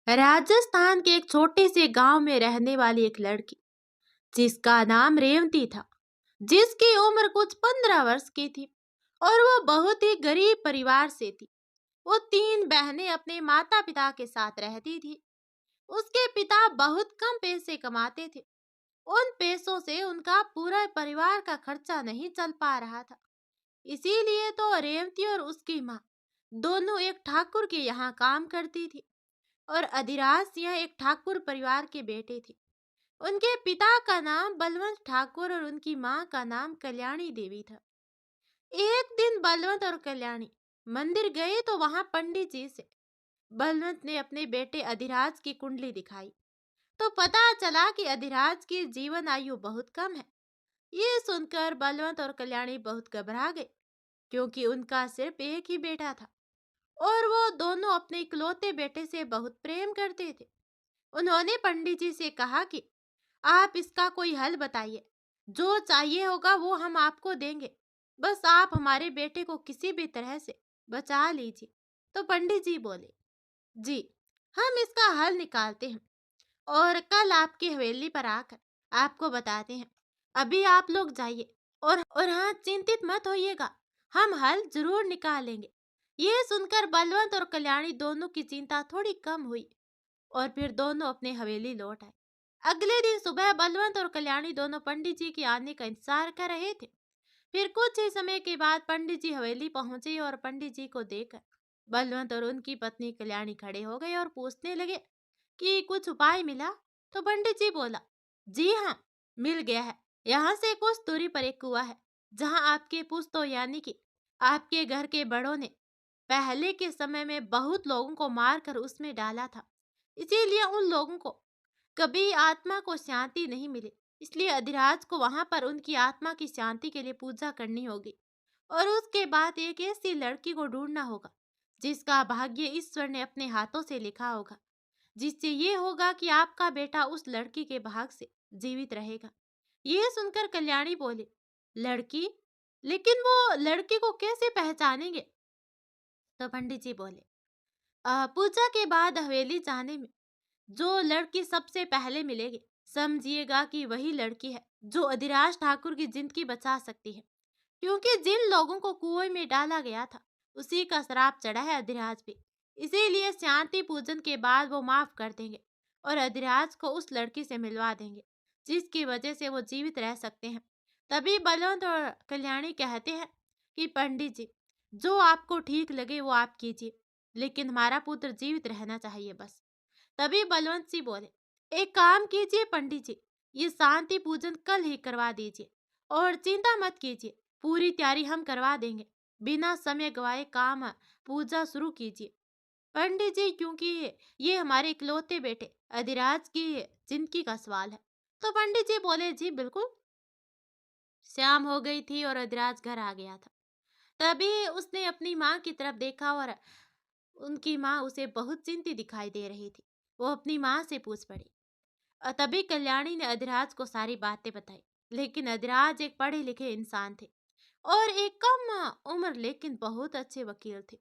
राजस्थान के एक छोटे से गांव में रहने वाली एक लड़की जिसका नाम रेवती था, जिसकी उम्र कुछ 15 वर्ष की थी और वो बहुत ही गरीब परिवार से थी। वो तीन बहनें अपने माता पिता के साथ रहती थी। उसके पिता बहुत कम पैसे कमाते थे। उन पैसों से उनका पूरा परिवार का खर्चा नहीं चल पा रहा था। इसीलिए तो रेवती और उसकी माँ दोनों एक ठाकुर के यहाँ काम करती थी और अधिराज सिंह एक ठाकुर परिवार के बेटे थे। उनके पिता का नाम बलवंत ठाकुर और उनकी माँ का नाम कल्याणी देवी था। एक दिन बलवंत और कल्याणी मंदिर गए तो वहां पंडित जी से बलवंत ने अपने बेटे अधिराज की कुंडली दिखाई तो पता चला कि अधिराज की जीवन आयु बहुत कम है। ये सुनकर बलवंत और कल्याणी बहुत घबरा गए क्योंकि उनका सिर्फ एक ही बेटा था और वो दोनों अपने इकलौते बेटे से बहुत प्रेम करते थे। उन्होंने पंडित जी से कहा कि आप इसका कोई हल बताइए, जो चाहिए होगा वो हम आपको देंगे, बस आप हमारे बेटे को किसी भी तरह से बचा लीजिए। तो पंडित जी बोले, जी हम इसका हल निकालते हैं और कल आपकी हवेली पर आकर आपको बताते हैं। अभी आप लोग जाइए और हाँ, चिंतित मत होइएगा, हम हल जरूर निकालेंगे। ये सुनकर बलवंत और कल्याणी दोनों की चिंता थोड़ी कम हुई और फिर दोनों अपने हवेली लौट आए। अगले दिन सुबह बलवंत और कल्याणी दोनों पंडित जी के आने का इंतजार कर रहे थे। फिर कुछ ही समय के बाद पंडित जी हवेली पहुंचे और पंडित जी को देखकर बलवंत और उनकी पत्नी कल्याणी खड़े हो गए और पूछने लगे कि कुछ उपाय मिला। तो पंडित जी बोला, जी हाँ, मिल गया है। यहाँ से कुछ दूरी पर एक कुआं है जहाँ आपके पुश्तों यानी कि आपके घर के बड़ों ने पहले के समय में बहुत लोगों को मारकर उसमें डाला था। इसीलिए उन लोगों को कभी आत्मा को शांति नहीं मिली। इसलिए अधिराज को वहां पर उनकी आत्मा की शांति के लिए पूजा करनी होगी और उसके बाद एक ऐसी लड़की को ढूंढना होगा जिसका भाग्य ईश्वर ने अपने हाथों से लिखा होगा, जिससे ये होगा कि आपका बेटा उस लड़की के भाग से जीवित रहेगा। ये सुनकर कल्याणी बोले, लड़की? लेकिन वो लड़की को कैसे पहचानेंगे? तो पंडित जी बोले, पूजा के बाद हवेली जाने में जो लड़की सबसे पहले मिलेगी, समझिएगा कि वही लड़की है जो अधिराज ठाकुर की जिंदगी बचा सकती है। क्योंकि जिन लोगों को कुएं में डाला गया था उसी का श्राप चढ़ा है अधिराज पे। इसीलिए शांति पूजन के बाद वो माफ कर देंगे और अधिराज को उस लड़की से मिलवा देंगे जिसकी वजह से वो जीवित रह सकते हैं। तभी बलवंत और कल्याणी कहते हैं कि पंडित जी, जो आपको ठीक लगे वो आप कीजिए, लेकिन हमारा पुत्र जीवित रहना चाहिए बस। तभी बलवंत सिंह बोले, एक काम कीजिए पंडित जी, ये शांति पूजन कल ही करवा दीजिए और चिंता मत कीजिए, पूरी तैयारी हम करवा देंगे। बिना समय गवाए काम पूजा शुरू कीजिए पंडित जी, क्योंकि ये हमारे इकलौते बेटे अधिराज की जिंदगी का सवाल है। तो पंडित जी बोले, जी बिल्कुल। शाम हो गई थी और अधिराज घर आ गया था। तभी उसने अपनी माँ की तरफ देखा और उनकी माँ उसे बहुत चिंतित दिखाई दे रही थी। वो अपनी माँ से पूछ पड़ी। तभी कल्याणी ने अधिराज को सारी बातें बताई। लेकिन अधिराज एक पढ़े लिखे इंसान थे और एक कम उम्र लेकिन बहुत अच्छे वकील थे।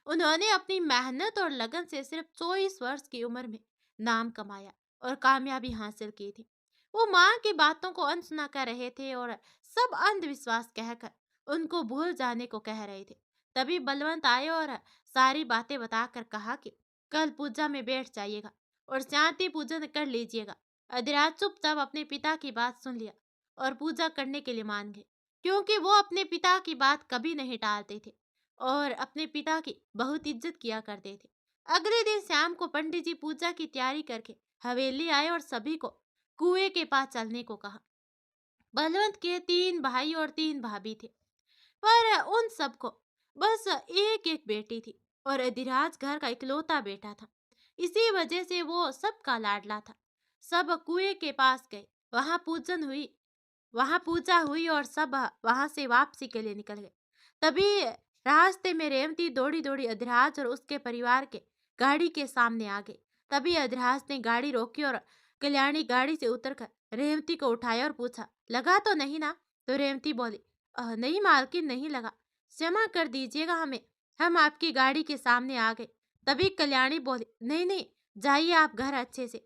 उन्होंने अपनी मेहनत और लगन से सिर्फ 24 वर्ष की उम्र में नाम कमाया और कामयाबी हासिल की थी। वो माँ की बातों को अनसुना कर रहे थे और सब अंधविश्वास कहकर उनको भूल जाने को कह रहे थे। तभी बलवंत आए और सारी बातें बताकर कहा कि कल पूजा में बैठ जाइएगा और शांति पूजन कर लीजिएगा। अधिराज चुपचाप अपने पिता की बात सुन लिया और पूजा करने के लिए मान गए, क्योंकि वो अपने पिता की बात कभी नहीं टालते थे और अपने पिता की बहुत इज्जत किया करते थे। अगले दिन शाम को पंडित जी पूजा की तैयारी करके हवेली आए और सभी को कुएं के पास चलने को कहा। बलवंत के 3 भाई और 3 भाभी थे, पर उन सबको बस एक एक बेटी थी और अधिराज घर का इकलौता बेटा था। इसी वजह से वो सबका लाडला था। सब कुएं के पास गए, वहां पूजा हुई और सब वहां से वापसी के लिए निकल गए। तभी रास्ते में रेवती दौड़ी दौड़ी अधिराज और उसके परिवार के गाड़ी के सामने आ गई। तभी अधिराज ने गाड़ी रोकी और कल्याणी गाड़ी से उतरकर रेवती को उठाया और पूछा, लगा तो नहीं ना? तो रेवती बोली, नहीं मालकिन, नहीं लगा, क्षमा कर दीजिएगा हमें, हम आपकी गाड़ी के सामने आ गए। तभी कल्याणी बोली, नहीं नहीं, जाइए आप घर अच्छे से।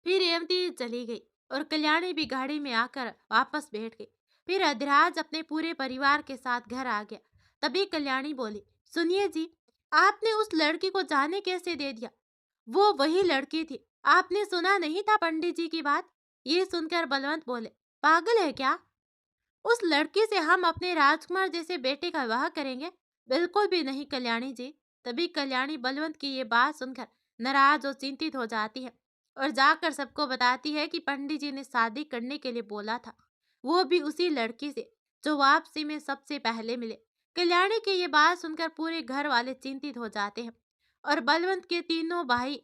फिर रेवती चली गई और कल्याणी भी गाड़ी में आकर वापस बैठ गई। फिर अधिराज अपने पूरे परिवार के साथ घर आ गया। तभी कल्याणी बोली, सुनिए जी, आपने उस लड़की को जाने कैसे दे दिया? वो वही लड़की थी, आपने सुना नहीं था पंडित जी की बात? ये सुनकर बलवंत बोले, पागल है क्या? उस लड़की से हम अपने राजकुमार जैसे बेटे का विवाह करेंगे? बिल्कुल भी नहीं कल्याणी जी। तभी कल्याणी बलवंत की ये बात सुनकर नाराज और चिंतित हो जाती है और जाकर सबको बताती है कि पंडित जी ने शादी करने के लिए बोला था, वो भी उसी लड़की से जो वापसी में सबसे पहले मिले। कल्याणी की ये बात सुनकर पूरे घर वाले चिंतित हो जाते हैं और बलवंत के तीनों भाई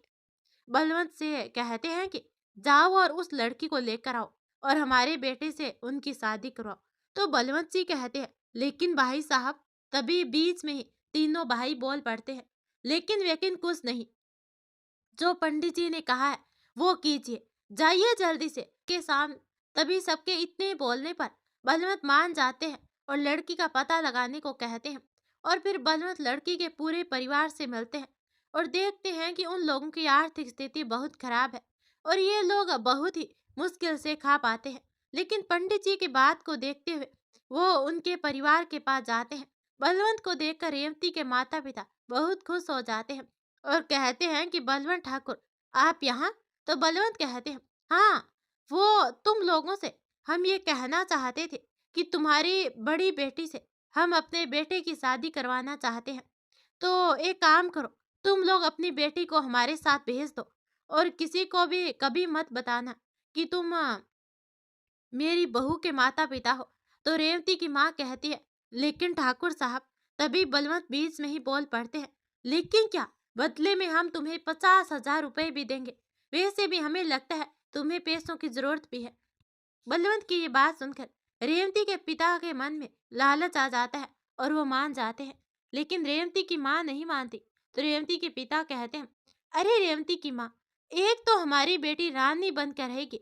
बलवंत से कहते हैं कि जाओ और उस लड़की को लेकर आओ और हमारे बेटे से उनकी शादी करवाओ। तो बलवंत जी कहते हैं, लेकिन भाई साहब, तभी बीच में ही तीनों भाई बोल पड़ते हैं, लेकिन वेकिन कुछ नहीं, जो पंडित जी ने कहा है वो कीजिए, जाइए जल्दी से के सामने। तभी सबके इतने बोलने पर बलवंत मान जाते हैं और लड़की का पता लगाने को कहते हैं और फिर बलवंत लड़की के पूरे परिवार से मिलते हैं और देखते हैं कि उन लोगों की आर्थिक स्थिति बहुत खराब है और ये लोग बहुत ही मुश्किल से खा पाते हैं। लेकिन पंडित जी की बात को देखते हुए वो उनके परिवार के पास जाते हैं। बलवंत को देखकर रेवती के माता पिता बहुत खुश हो जाते हैं और कहते हैं कि बलवंत ठाकुर, आप यहाँ? तो बलवंत कहते हैं, हाँ, वो तुम लोगों से हम ये कहना चाहते थे कि तुम्हारी बड़ी बेटी से हम अपने बेटे की शादी करवाना चाहते हैं। तो एक काम करो, तुम लोग अपनी बेटी को हमारे साथ भेज दो और किसी को भी कभी मत बताना कि तुम मेरी बहू के माता पिता हो। तो रेवती की माँ कहती है, लेकिन ठाकुर साहब। तभी बलवंत बीच में ही बोल पड़ते हैं, लेकिन क्या? बदले में हम तुम्हें 50,000 रुपए भी देंगे। वैसे भी हमें लगता है तुम्हें पैसों की जरूरत भी है। बलवंत की ये बात सुनकर रेवती के पिता के मन में लालच आ जाता है और वो मान जाते हैं। लेकिन रेवती की माँ नहीं मानती। तो रेवती के पिता कहते हैं, अरे रेवती की माँ, एक तो हमारी बेटी रानी बनकर रहेगी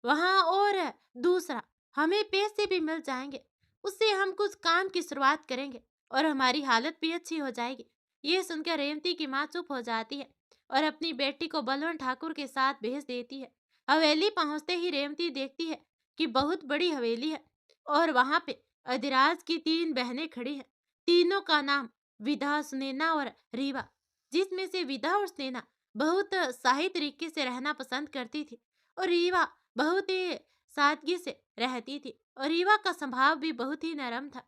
वहां, और दूसरा हमें पैसे भी मिल जाएंगे, उससे हम कुछ काम की शुरुआत करेंगे और हमारी हालत भी अच्छी हो जाएगी। ये सुनकर रेवती की माँ चुप हो जाती है और अपनी बेटी को बलवंत ठाकुर के साथ भेज देती है। हवेली पहुंचते ही रेवती देखती है कि बहुत बड़ी हवेली है और वहां पे अधिराज की तीन बहनें खड़ी हैं। तीनों का नाम विधा, सुनैना और रीवा, जिसमें से विधा और सुनैना बहुत शाही तरीके से रहना पसंद करती थी और रीवा बहुत ही सादगी से रहती थी और रीवा का स्वभाव भी बहुत ही नरम था।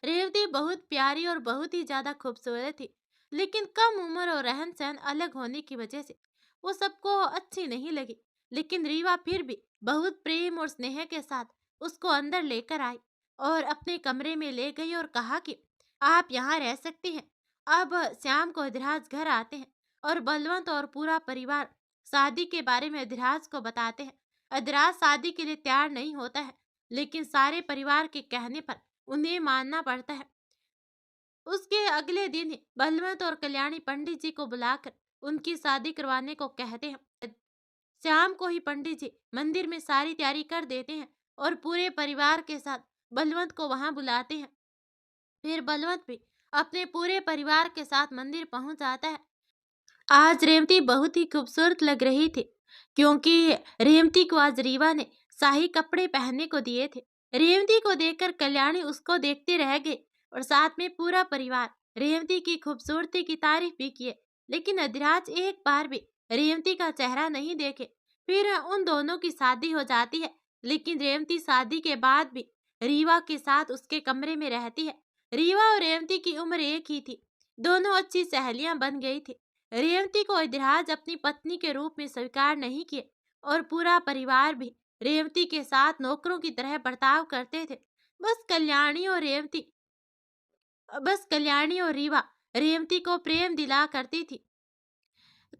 रेवती बहुत प्यारी और बहुत ही ज्यादा खूबसूरत थी, लेकिन कम उम्र और रहन सहन अलग होने की वजह से वो सबको अच्छी नहीं लगी। लेकिन रीवा फिर भी बहुत प्रेम और स्नेह के साथ उसको अंदर लेकर आई और अपने कमरे में ले गई और कहा कि आप यहाँ रह सकती हैं। अब शाम को अधिराज घर आते हैं और बलवंत और पूरा परिवार शादी के बारे में अधिराज को बताते हैं। अधिराज शादी के लिए तैयार नहीं होता है, लेकिन सारे परिवार के कहने पर उन्हें मानना पड़ता है। उसके अगले दिन ही बलवंत और कल्याणी पंडित जी को बुलाकर उनकी शादी करवाने को कहते हैं। शाम को ही पंडित जी मंदिर में सारी तैयारी कर देते हैं और पूरे परिवार के साथ बलवंत को वहां बुलाते हैं। फिर बलवंत भी अपने पूरे परिवार के साथ मंदिर पहुंच जाता है। आज रेवती बहुत ही खूबसूरत लग रही थी, क्योंकि रेवती को आज रीवा ने शाही कपड़े पहनने को दिए थे। रेवती को देखकर कल्याणी उसको देखते रह गई और साथ में पूरा परिवार रेवती की खूबसूरती की तारीफ भी किए। लेकिन अधिराज एक बार भी रेवती का चेहरा नहीं देखे। फिर उन दोनों की शादी हो जाती है, लेकिन रेवती शादी के बाद भी रीवा के साथ उसके कमरे में रहती है। रीवा और रेवती की उम्र एक ही थी, दोनों अच्छी सहेलियां बन गई थी। रेवती को अधिराज अपनी पत्नी के रूप में स्वीकार नहीं किए और पूरा परिवार भी रेवती के साथ नौकरों की तरह बर्ताव करते थे। बस कल्याणी और रेवती बस कल्याणी और रीवा रेवती को प्रेम दिला करती थी।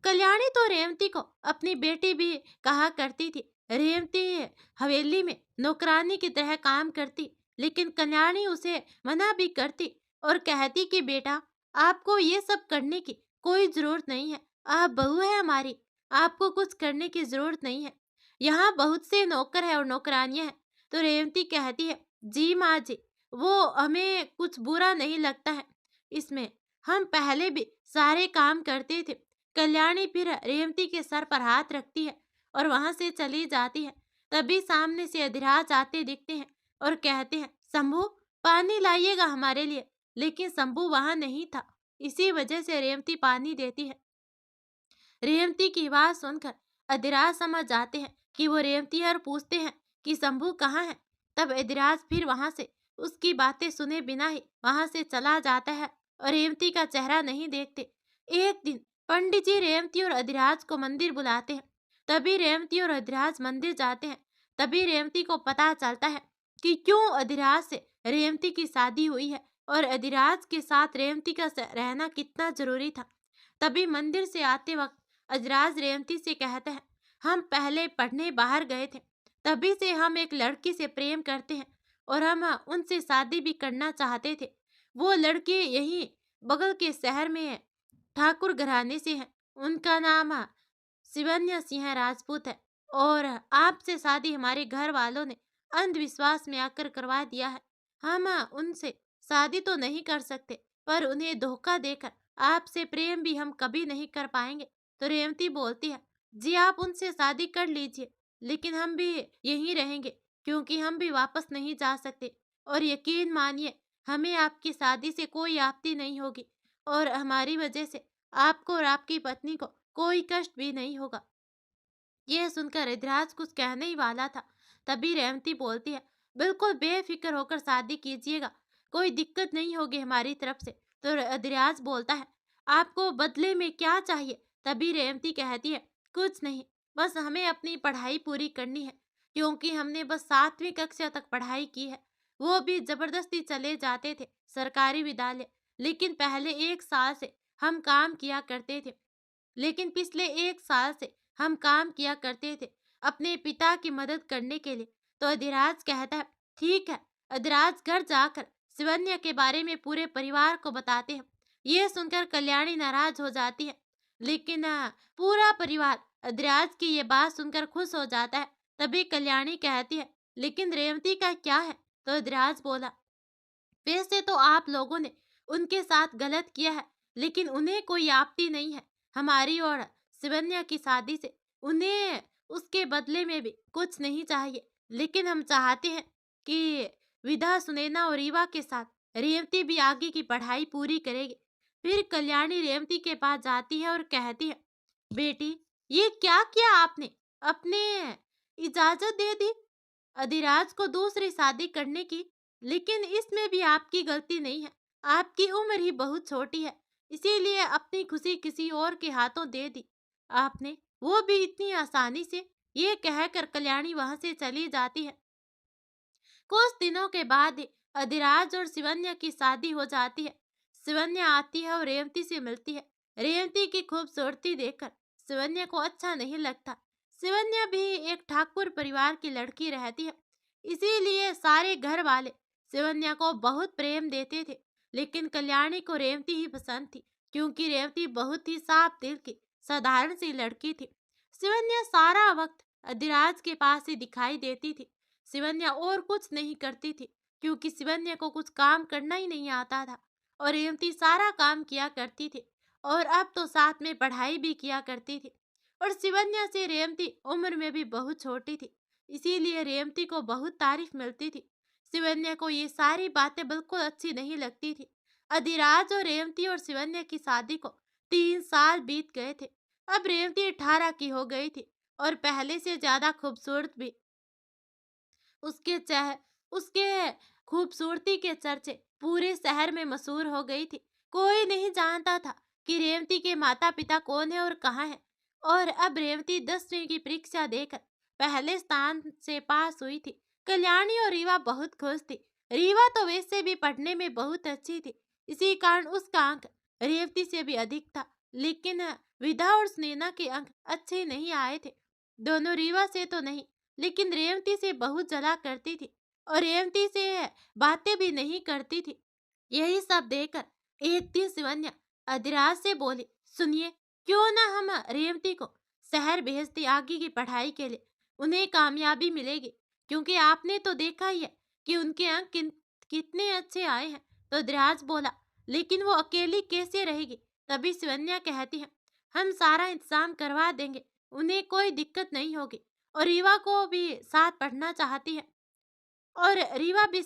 कल्याणी तो रेवती को अपनी बेटी भी कहा करती थी। रेवती हवेली में नौकरानी की तरह काम करती, लेकिन कल्याणी उसे मना भी करती और कहती कि बेटा, आपको ये सब करने की कोई जरूरत नहीं है, आप बहू है हमारी, आपको कुछ करने की जरूरत नहीं है। यहाँ बहुत से नौकर है और नौकरानियां हैं। तो रेवती कहती है, जी माँ जी, वो हमें कुछ बुरा नहीं लगता है इसमें, हम पहले भी सारे काम करते थे कल्याणी फिर रेवती के सर पर हाथ रखती है और वहां से चली जाती है। तभी सामने से अधिराज आते दिखते हैं और कहते हैं, शंभू पानी लाइएगा हमारे लिए। लेकिन शंभू वहां नहीं था। इसी वजह से रेवती पानी देती है। रेवती की आवाज सुनकर अधिराज समझ जाते हैं कि वो रेवती है और पूछते हैं कि शंभू कहाँ है। तब अधिराज फिर वहां से उसकी बातें सुने बिना ही वहां से चला जाता है और रेवती का चेहरा नहीं देखते। एक दिन पंडित जी रेवती और अधिराज को मंदिर बुलाते हैं। तभी रेवती और अधिराज मंदिर जाते हैं। तभी रेवती को पता चलता है कि क्यों अधिराज से रेवती की शादी हुई है और अधिराज के साथ रेवती का रहना कितना जरूरी था। तभी मंदिर से आते वक्त अजराज रेवती से कहता है, हम पहले पढ़ने बाहर गए थे, तभी से हम एक लड़की से प्रेम करते हैं और हम उनसे शादी भी करना चाहते थे। वो लड़की यहीं बगल के शहर में है, ठाकुर घराने से है। उनका नाम शिवन्या सिंह राजपूत है और आपसे शादी हमारे घर वालों ने अंधविश्वास में आकर करवा दिया है। हम उनसे शादी तो नहीं कर सकते, पर उन्हें धोखा देकर आपसे प्रेम भी हम कभी नहीं कर पाएंगे। तो रेवती बोलती है, जी आप उनसे शादी कर लीजिए, लेकिन हम भी यहीं रहेंगे क्योंकि हम भी वापस नहीं जा सकते। और यकीन मानिए, हमें आपकी शादी से कोई आपत्ति नहीं होगी और हमारी वजह से आपको और आपकी पत्नी को कोई कष्ट भी नहीं होगा। यह सुनकर रिद्धराज कुछ कहने ही वाला था, तभी रेवती बोलती है, बिल्कुल बेफिक्र होकर शादी कीजिएगा, कोई दिक्कत नहीं होगी हमारी तरफ से। तो रिद्धराज बोलता है, आपको बदले में क्या चाहिए? तभी रेवती कहती है, कुछ नहीं, बस हमें अपनी पढ़ाई पूरी करनी है, क्योंकि हमने बस 7वीं कक्षा तक पढ़ाई की है। वो भी जबरदस्ती चले जाते थे सरकारी विद्यालय। लेकिन पहले 1 साल से हम काम किया करते थे लेकिन पिछले 1 साल से हम काम किया करते थे अपने पिता की मदद करने के लिए। तो अधिराज कहता है, ठीक है। अधिराज घर जाकर शिवन्या के बारे में पूरे परिवार को बताते हैं। यह सुनकर कल्याणी नाराज हो जाती है, लेकिन पूरा परिवार अधिराज की ये बात सुनकर खुश हो जाता है। तभी कल्याणी कहती है, लेकिन रेवती का क्या है? तो अधिराज बोला, वैसे तो आप लोगों ने उनके साथ गलत किया है, लेकिन उन्हें कोई आपत्ति नहीं है हमारी और शिवन्या की शादी से। उन्हें उसके बदले में भी कुछ नहीं चाहिए, लेकिन हम चाहते हैं कि विधा सुनैना और रीवा के साथ रेवती भी आगे की पढ़ाई पूरी करेगी। फिर कल्याणी रेवती के पास जाती है और कहती है, बेटी ये क्या किया आपने? अपने इजाजत दे दी अधिराज को दूसरी शादी करने की, लेकिन इसमें भी आपकी गलती नहीं है। आपकी उम्र ही बहुत छोटी है, इसीलिए अपनी खुशी किसी और के हाथों दे दी आपने, वो भी इतनी आसानी से। ये कहकर कल्याणी वहां से चली जाती है। कुछ दिनों के बाद ही अधिराज और शिवन्या की शादी हो जाती है। शिवन्या आती है और रेवती से मिलती है। रेवती की खूबसूरती देखकर शिवन्या को अच्छा नहीं लगता। शिवन्या भी एक ठाकुर परिवार की लड़की रहती है, इसीलिए सारे घर वाले शिवन्या को बहुत प्रेम देते थे। लेकिन कल्याणी को रेवती ही पसंद थी, क्योंकि रेवती बहुत ही साफ दिल की साधारण सी लड़की थी। शिवन्या सारा वक्त अधिराज के पास ही दिखाई देती थी। शिवन्या और कुछ नहीं करती थी, क्योंकि शिवन्या को कुछ काम करना ही नहीं आता था और रेवती सारा काम किया करती थी और अब तो साथ में पढ़ाई भी किया करती थी। और शिवन्या से रेवती उम्र में भी बहुत छोटी थी, इसीलिए रेवती को बहुत तारीफ मिलती थी। शिवन्या को ये सारी बातें बिल्कुल अच्छी नहीं लगती थी। अधिराज और रेवती और शिवन्या की शादी को 3 साल बीत गए थे। अब रेवती 18 की हो गई थी और पहले से ज्यादा खूबसूरत भी। उसके चेह उसके खूबसूरती के चर्चे पूरे शहर में मशहूर हो गई थी। कोई नहीं जानता था कि रेवती के माता पिता कौन है और कहाँ है। और अब रेवती 10वीं की परीक्षा देकर पहले स्थान से पास हुई थी। कल्याणी और रीवा बहुत खुश थी। रीवा तो वैसे भी पढ़ने में बहुत अच्छी थी, इसी कारण उसका अंक रेवती से भी अधिक था। लेकिन विधा और स्नेहा के अंक अच्छे नहीं आए थे। दोनों रीवा से तो नहीं, लेकिन रेवती से बहुत जला करती थी और रेवती से बातें भी नहीं करती थी। यही सब देखकर एक दिन शिवन्या अधिराज से बोली, सुनिए, क्यों ना हम रेवती को शहर भेजते आगे की पढ़ाई के लिए, उन्हें कामयाबी मिलेगी। क्योंकि आपने तो देखा ही है कि उनके अंक कितने अच्छे आए हैं। तो अधिराज बोला, लेकिन वो अकेली कैसे रहेगी? तभी शिवन्या कहती है, हम सारा इंतजाम करवा देंगे, उन्हें कोई दिक्कत नहीं होगी। और रीवा को भी साथ पढ़ना चाहती है और रीवा भी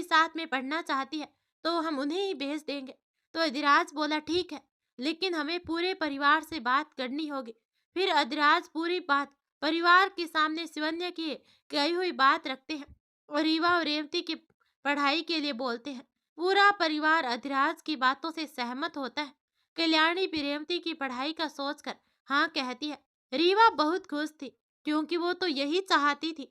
साथ में पढ़ना चाहती है, तो हम उन्हें ही भेज देंगे। तो अधिराज बोला ठीक है, लेकिन हमें पूरे परिवार से बात करनी होगी। फिर अधिराज पूरी बात परिवार के सामने शिवन्या की कही हुई बात रखते हैं और रीवा और रेवती की पढ़ाई के लिए बोलते हैं। पूरा परिवार अधिराज की बातों से सहमत होता है। कल्याणी भी रेवती की पढ़ाई का सोचकर हाँ कहती है। रीवा बहुत खुश थी, क्योंकि वो तो यही चाहती थी।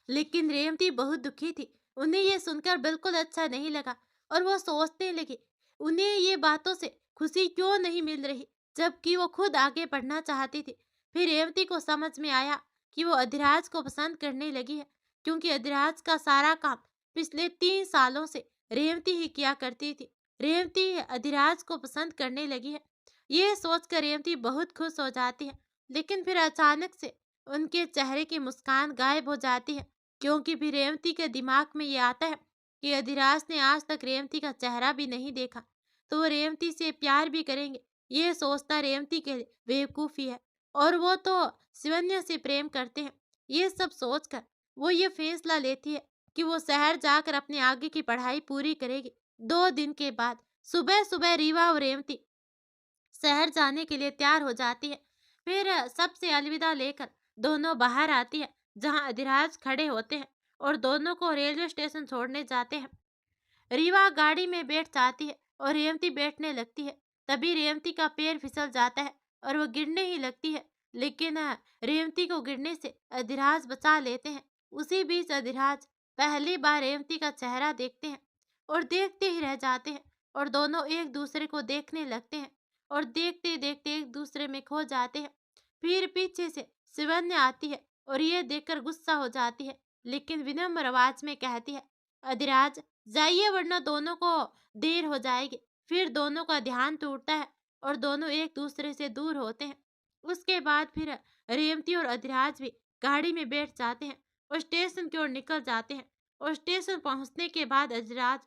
लेकिन रेवती बहुत दुखी थी। उन्हें ये सुनकर बिल्कुल अच्छा नहीं लगा और वो सोचने लगी, उन्हें ये बातों से खुशी क्यों नहीं मिल रही, जबकि वो खुद आगे बढ़ना चाहती थी। फिर रेवती को समझ में आया कि वो अधिराज को पसंद करने लगी है, क्योंकि अधिराज का सारा काम पिछले 3 सालों से रेवती ही किया करती थी। रेवती अधिराज को पसंद करने लगी है। ये सोचकर रेवती बहुत खुश हो जाती है, लेकिन फिर अचानक से उनके चेहरे की मुस्कान गायब हो जाती है, क्योंकि फिर रेवती के दिमाग में ये आता है कि अधिराज ने आज तक रेवती का चेहरा भी नहीं देखा, तो वो रेवती से प्यार भी करेंगे। ये सोचना रेवती के लिए बेवकूफ़ी है और वो तो शिवन्या से प्रेम करते हैं। ये सब सोचकर वो ये फैसला लेती है कि वो शहर जाकर अपने आगे की पढ़ाई पूरी करेगी। 2 दिन के बाद सुबह सुबह रीवा और रेवती शहर जाने के लिए तैयार हो जाती है। फिर सबसे अलविदा लेकर दोनों बाहर आती है, जहां अधिराज खड़े होते हैं और दोनों को रेलवे स्टेशन छोड़ने जाते हैं। रीवा गाड़ी में बैठ जाती है और रेवती बैठने लगती है। तभी रेवती का पैर फिसल जाता है और वो गिरने ही लगती है, लेकिन रेवती को गिरने से अधिराज बचा लेते हैं। उसी बीच अधिराज पहली बार रेवती का चेहरा देखते हैं और देखते ही रह जाते हैं और दोनों एक दूसरे को देखने लगते हैं और देखते देखते एक दूसरे में खो जाते हैं। फिर पीछे से शिवन्या आती है और ये देखकर गुस्सा हो जाती है, लेकिन विनम्र आवाज में कहती है, अधिराज जाइए वरना दोनों को देर हो जाएगी। फिर दोनों का ध्यान टूटता है और दोनों एक दूसरे से दूर होते हैं। उसके बाद फिर रेवती और अधिराज भी गाड़ी में बैठ जाते हैं और स्टेशन की ओर निकल जाते हैं। और स्टेशन पहुंचने के बाद अधिराज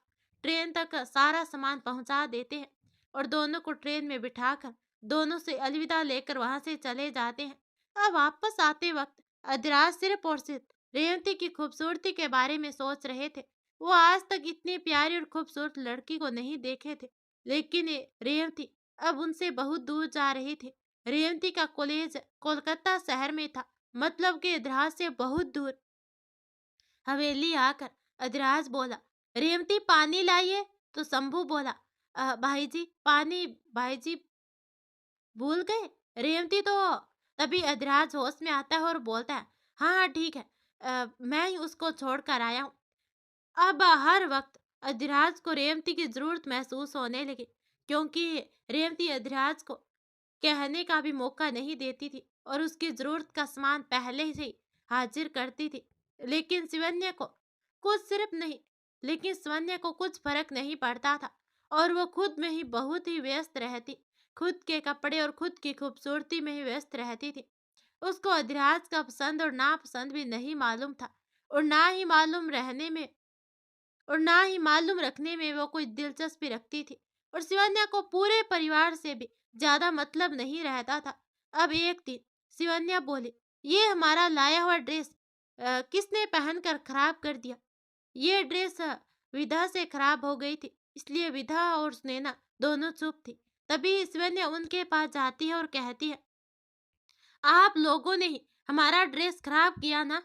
ट्रेन तक सारा सामान पहुंचा देते हैं और दोनों को ट्रेन में बिठाकर दोनों से अलविदा लेकर वहां से चले जाते हैं। अब वापस आते वक्त अधिराज सिर्फ और सिर्फ रेवती की खूबसूरती के बारे में सोच रहे थे। वो आज तक इतनी प्यारी और खूबसूरत लड़की को नहीं देखे थे, लेकिन ये रेवती अब उनसे बहुत दूर जा रही थी। रेवती का कॉलेज कोलकाता शहर में था, मतलब कि अधिराज से बहुत दूर। हवेली आकर अधिराज बोला, रेवती पानी लाइए। तो शंभू बोला, भाई जी पानी, भाई जी भूल गए?" रेवती तो तभी अधिराज होश में आता है और बोलता है, हाँ हाँ ठीक है, मैं ही उसको छोड़ कर आया हूँ। अब हर वक्त अधिराज को रेवती की जरूरत महसूस होने लगी, क्योंकि रेवती अधिराज को कहने का भी मौका नहीं देती थी और उसकी जरूरत का सामान पहले से ही हाजिर करती थी। लेकिन शिवन्या को कुछ सिर्फ नहीं लेकिन शिवन्या को कुछ फर्क नहीं पड़ता था और वो खुद में ही बहुत ही व्यस्त रहती, खुद के कपड़े और खुद की खूबसूरती में ही व्यस्त रहती थी। उसको अधिराज का पसंद और नापसंद भी नहीं मालूम था और ना ही मालूम रखने में वो कोई दिलचस्पी रखती थी। और शिवन्या को पूरे परिवार से भी ज्यादा मतलब नहीं रहता था। अब एक दिन शिवन्या बोली, ये हमारा लाया हुआ ड्रेस किसने पहनकर खराब कर दिया? ये ड्रेस विधा से खराब हो गई थी, इसलिए विधा और सुनैना दोनों चुप थी। तभी शिवन्या उनके पास जाती है और कहती है, आप लोगों ने ही हमारा ड्रेस खराब किया ना?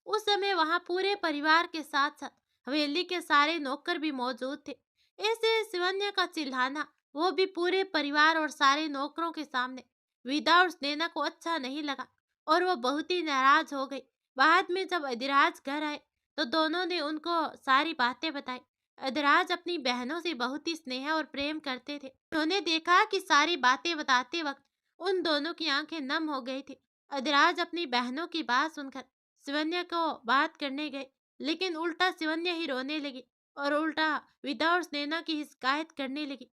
उस समय वहां पूरे परिवार के साथ साथ हवेली के सारे नौकर भी मौजूद थे। ऐसे शिवन्या का चिल्लाना, वो भी पूरे परिवार और सारे नौकरों के सामने, विदा और स्नेहा को अच्छा नहीं लगा और वो बहुत ही नाराज हो गई। बाद में जब अधिराज घर आए तो दोनों ने उनको सारी बातें बताई। अधिराज अपनी बहनों से बहुत ही स्नेह और प्रेम करते थे। उन्होंने देखा कि सारी बातें बताते वक्त उन दोनों की आंखें नम हो गई थी। अधिराज अपनी बहनों की बात सुनकर शिवन्या को बात करने गए, लेकिन उल्टा शिवन्या ही रोने लगी और उल्टा विदा और स्नेहा की ही शिकायत करने लगी।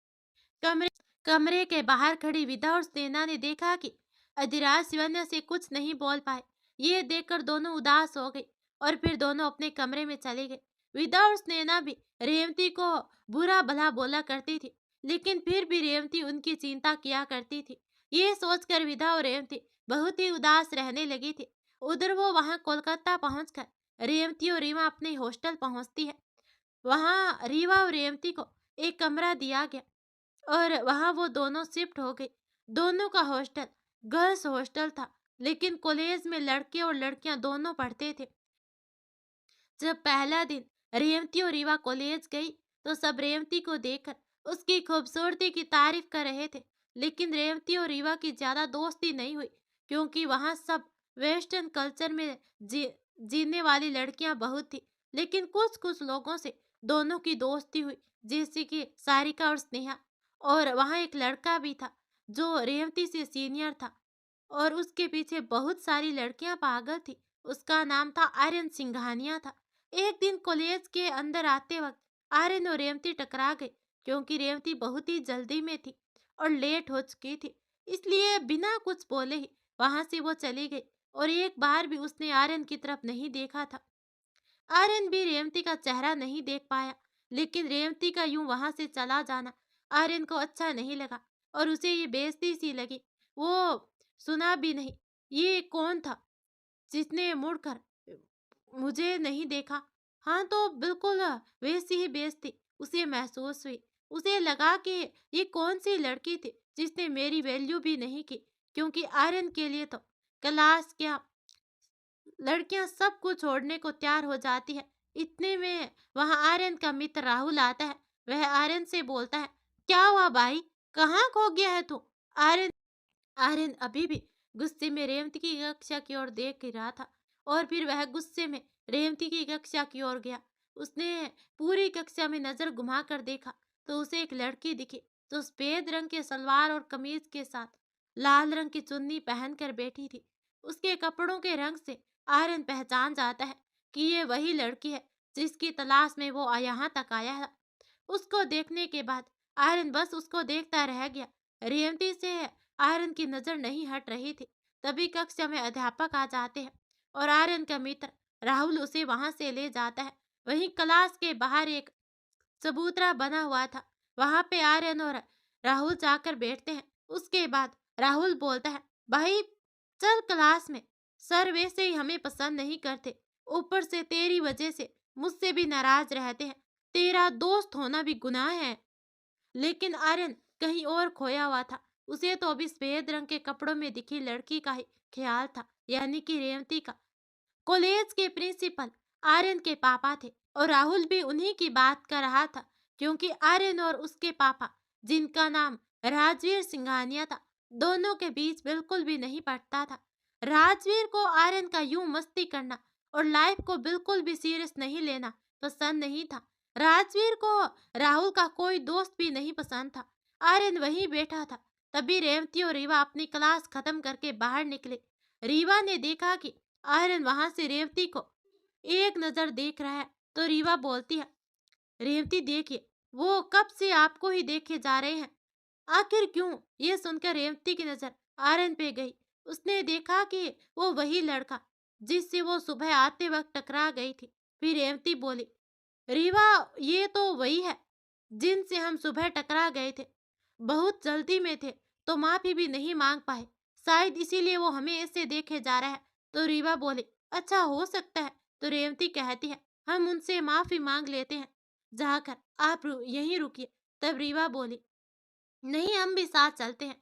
कमरे कमरे के बाहर खड़ी विदा और स्नेहा ने देखा कि अधिराज शिवन्या से कुछ नहीं बोल पाए। ये देखकर दोनों उदास हो गई और फिर दोनों अपने कमरे में चले गए। विदा और स्नेहा भी रेवती को बुरा भला बोला करती थी, लेकिन फिर भी रेवती उनकी चिंता किया करती थी। ये सोचकर विदा और रेवती बहुत ही उदास रहने लगी थी। उधर वो वहां कोलकाता पहुंचकर रेवती और रीवा अपने हॉस्टल पहुंचती है। वहां रीवा और रेवती को एक कमरा दिया गया और वहां वो दोनों शिफ्ट हो गई। दोनों का हॉस्टल गर्ल्स हॉस्टल था, लेकिन कॉलेज में लड़के और लड़कियां दोनों पढ़ते थे। जब पहला दिन रेवती और रीवा कॉलेज गई तो सब रेवती को देखकर उसकी खूबसूरती की तारीफ कर रहे थे। लेकिन रेवती और रीवा की ज्यादा दोस्ती नहीं हुई, क्योंकि वहां सब वेस्टर्न कल्चर में जीने वाली लड़कियां बहुत थी। लेकिन कुछ कुछ लोगों से दोनों की दोस्ती हुई, जैसे कि सारिका और स्नेहा। और वहां एक लड़का भी था जो रेवती से सीनियर था और उसके पीछे बहुत सारी लड़कियां पागल थी। उसका नाम था आर्यन सिंघानिया था। एक दिन कॉलेज के अंदर आते वक्त आर्यन और रेवती टकरा गए, क्योंकि रेवती बहुत ही जल्दी में थी और लेट हो चुकी थी। इसलिए बिना कुछ बोले ही वहां से वो चली गई और एक बार भी उसने आर्यन की तरफ नहीं देखा था। आर्यन भी रेवती का चेहरा नहीं देख पाया, लेकिन रेवती का यूं वहां से चला जाना आर्यन को अच्छा नहीं लगा और उसे ये बेइज्जती सी लगी। वो सुना भी नहीं, ये कौन था जिसने मुड़कर मुझे नहीं देखा। हाँ, तो बिल्कुल वैसी ही बेइज्जती उसे महसूस हुई। उसे लगा कि ये कौन सी लड़की थी जिसने मेरी वैल्यू भी नहीं की, क्योंकि आर्यन के लिए तो क्लास क्या, लड़कियां सब कुछ छोड़ने को तैयार हो जाती है। इतने में वहां आर्यन का मित्र राहुल आता है। वह आर्यन से बोलता है, क्या हुआ भाई, कहाँ खो गया है तू? आर्यन आर्यन अभी भी गुस्से में रेवती की कक्षा की ओर देख ही रहा था और फिर वह गुस्से में रेवती की कक्षा की ओर गया। उसने पूरी कक्षा में नजर घुमाकर देखा तो उसे एक लड़की दिखी जो सफेद रंग के सलवार और कमीज के साथ लाल रंग की चुन्नी पहनकर बैठी थी। उसके कपड़ों के रंग से आर्यन पहचान जाता है कि ये वही लड़की है जिसकी तलाश में वो यहाँ तक आया था। उसको देखने के बाद आर्यन बस उसको देखता रह गया। रेवती से आर्यन की नजर नहीं हट रही थी। तभी कक्षा में अध्यापक आ जाते हैं और आर्यन का मित्र राहुल उसे वहां से ले जाता है। वहीं क्लास के बाहर एक चबूतरा बना हुआ था, वहां पे आर्यन और राहुल जाकर बैठते हैं। उसके बाद राहुल बोलता है, भाई चल क्लास में, सर वैसे ही हमें पसंद नहीं करते, ऊपर से तेरी वजह से मुझसे भी नाराज रहते हैं, तेरा दोस्त होना भी गुनाह है। लेकिन आर्यन कहीं और खोया हुआ था। उसे तो अभी सफेद रंग के कपड़ों में दिखी लड़की का ही ख्याल था, यानी कि रेवती का। कॉलेज के प्रिंसिपल आर्यन के पापा थे और राहुल भी उन्हीं की बात कर रहा था, क्योंकि आर्यन और उसके पापा, जिनका नाम राजवीर सिंघानिया था, दोनों के बीच बिल्कुल भी नहीं पटता था। राजवीर को आर्यन का यूं मस्ती करना और लाइफ को बिल्कुल भी सीरियस नहीं लेना पसंद नहीं था। राजवीर को राहुल का कोई दोस्त भी नहीं पसंद था। आर्यन वहीं बैठा था। तभी रेवती और रीवा अपनी क्लास खत्म करके बाहर निकले। रीवा ने देखा कि आर्यन वहां से रेवती को एक नजर देख रहा है तो रीवा बोलती है, रेवती देखिए, वो कब से आपको ही देखे जा रहे हैं। आखिर क्यों? ये सुनकर रेवती की नजर आर्यन पे गई। उसने देखा कि वो वही लड़का जिससे वो सुबह आते वक्त टकरा गई थी। फिर रेवती बोली, रीवा, ये तो वही है जिनसे हम सुबह टकरा गए थे। बहुत जल्दी में थे तो माफी भी नहीं मांग पाए, शायद इसीलिए वो हमें ऐसे देखे जा रहा है। तो रीवा बोली, अच्छा हो सकता है। तो रेवती कहती है, हम उनसे माफी मांग लेते हैं, जाकर आप यहीं रुकिए। तब रीवा बोली, नहीं, हम भी साथ चलते हैं।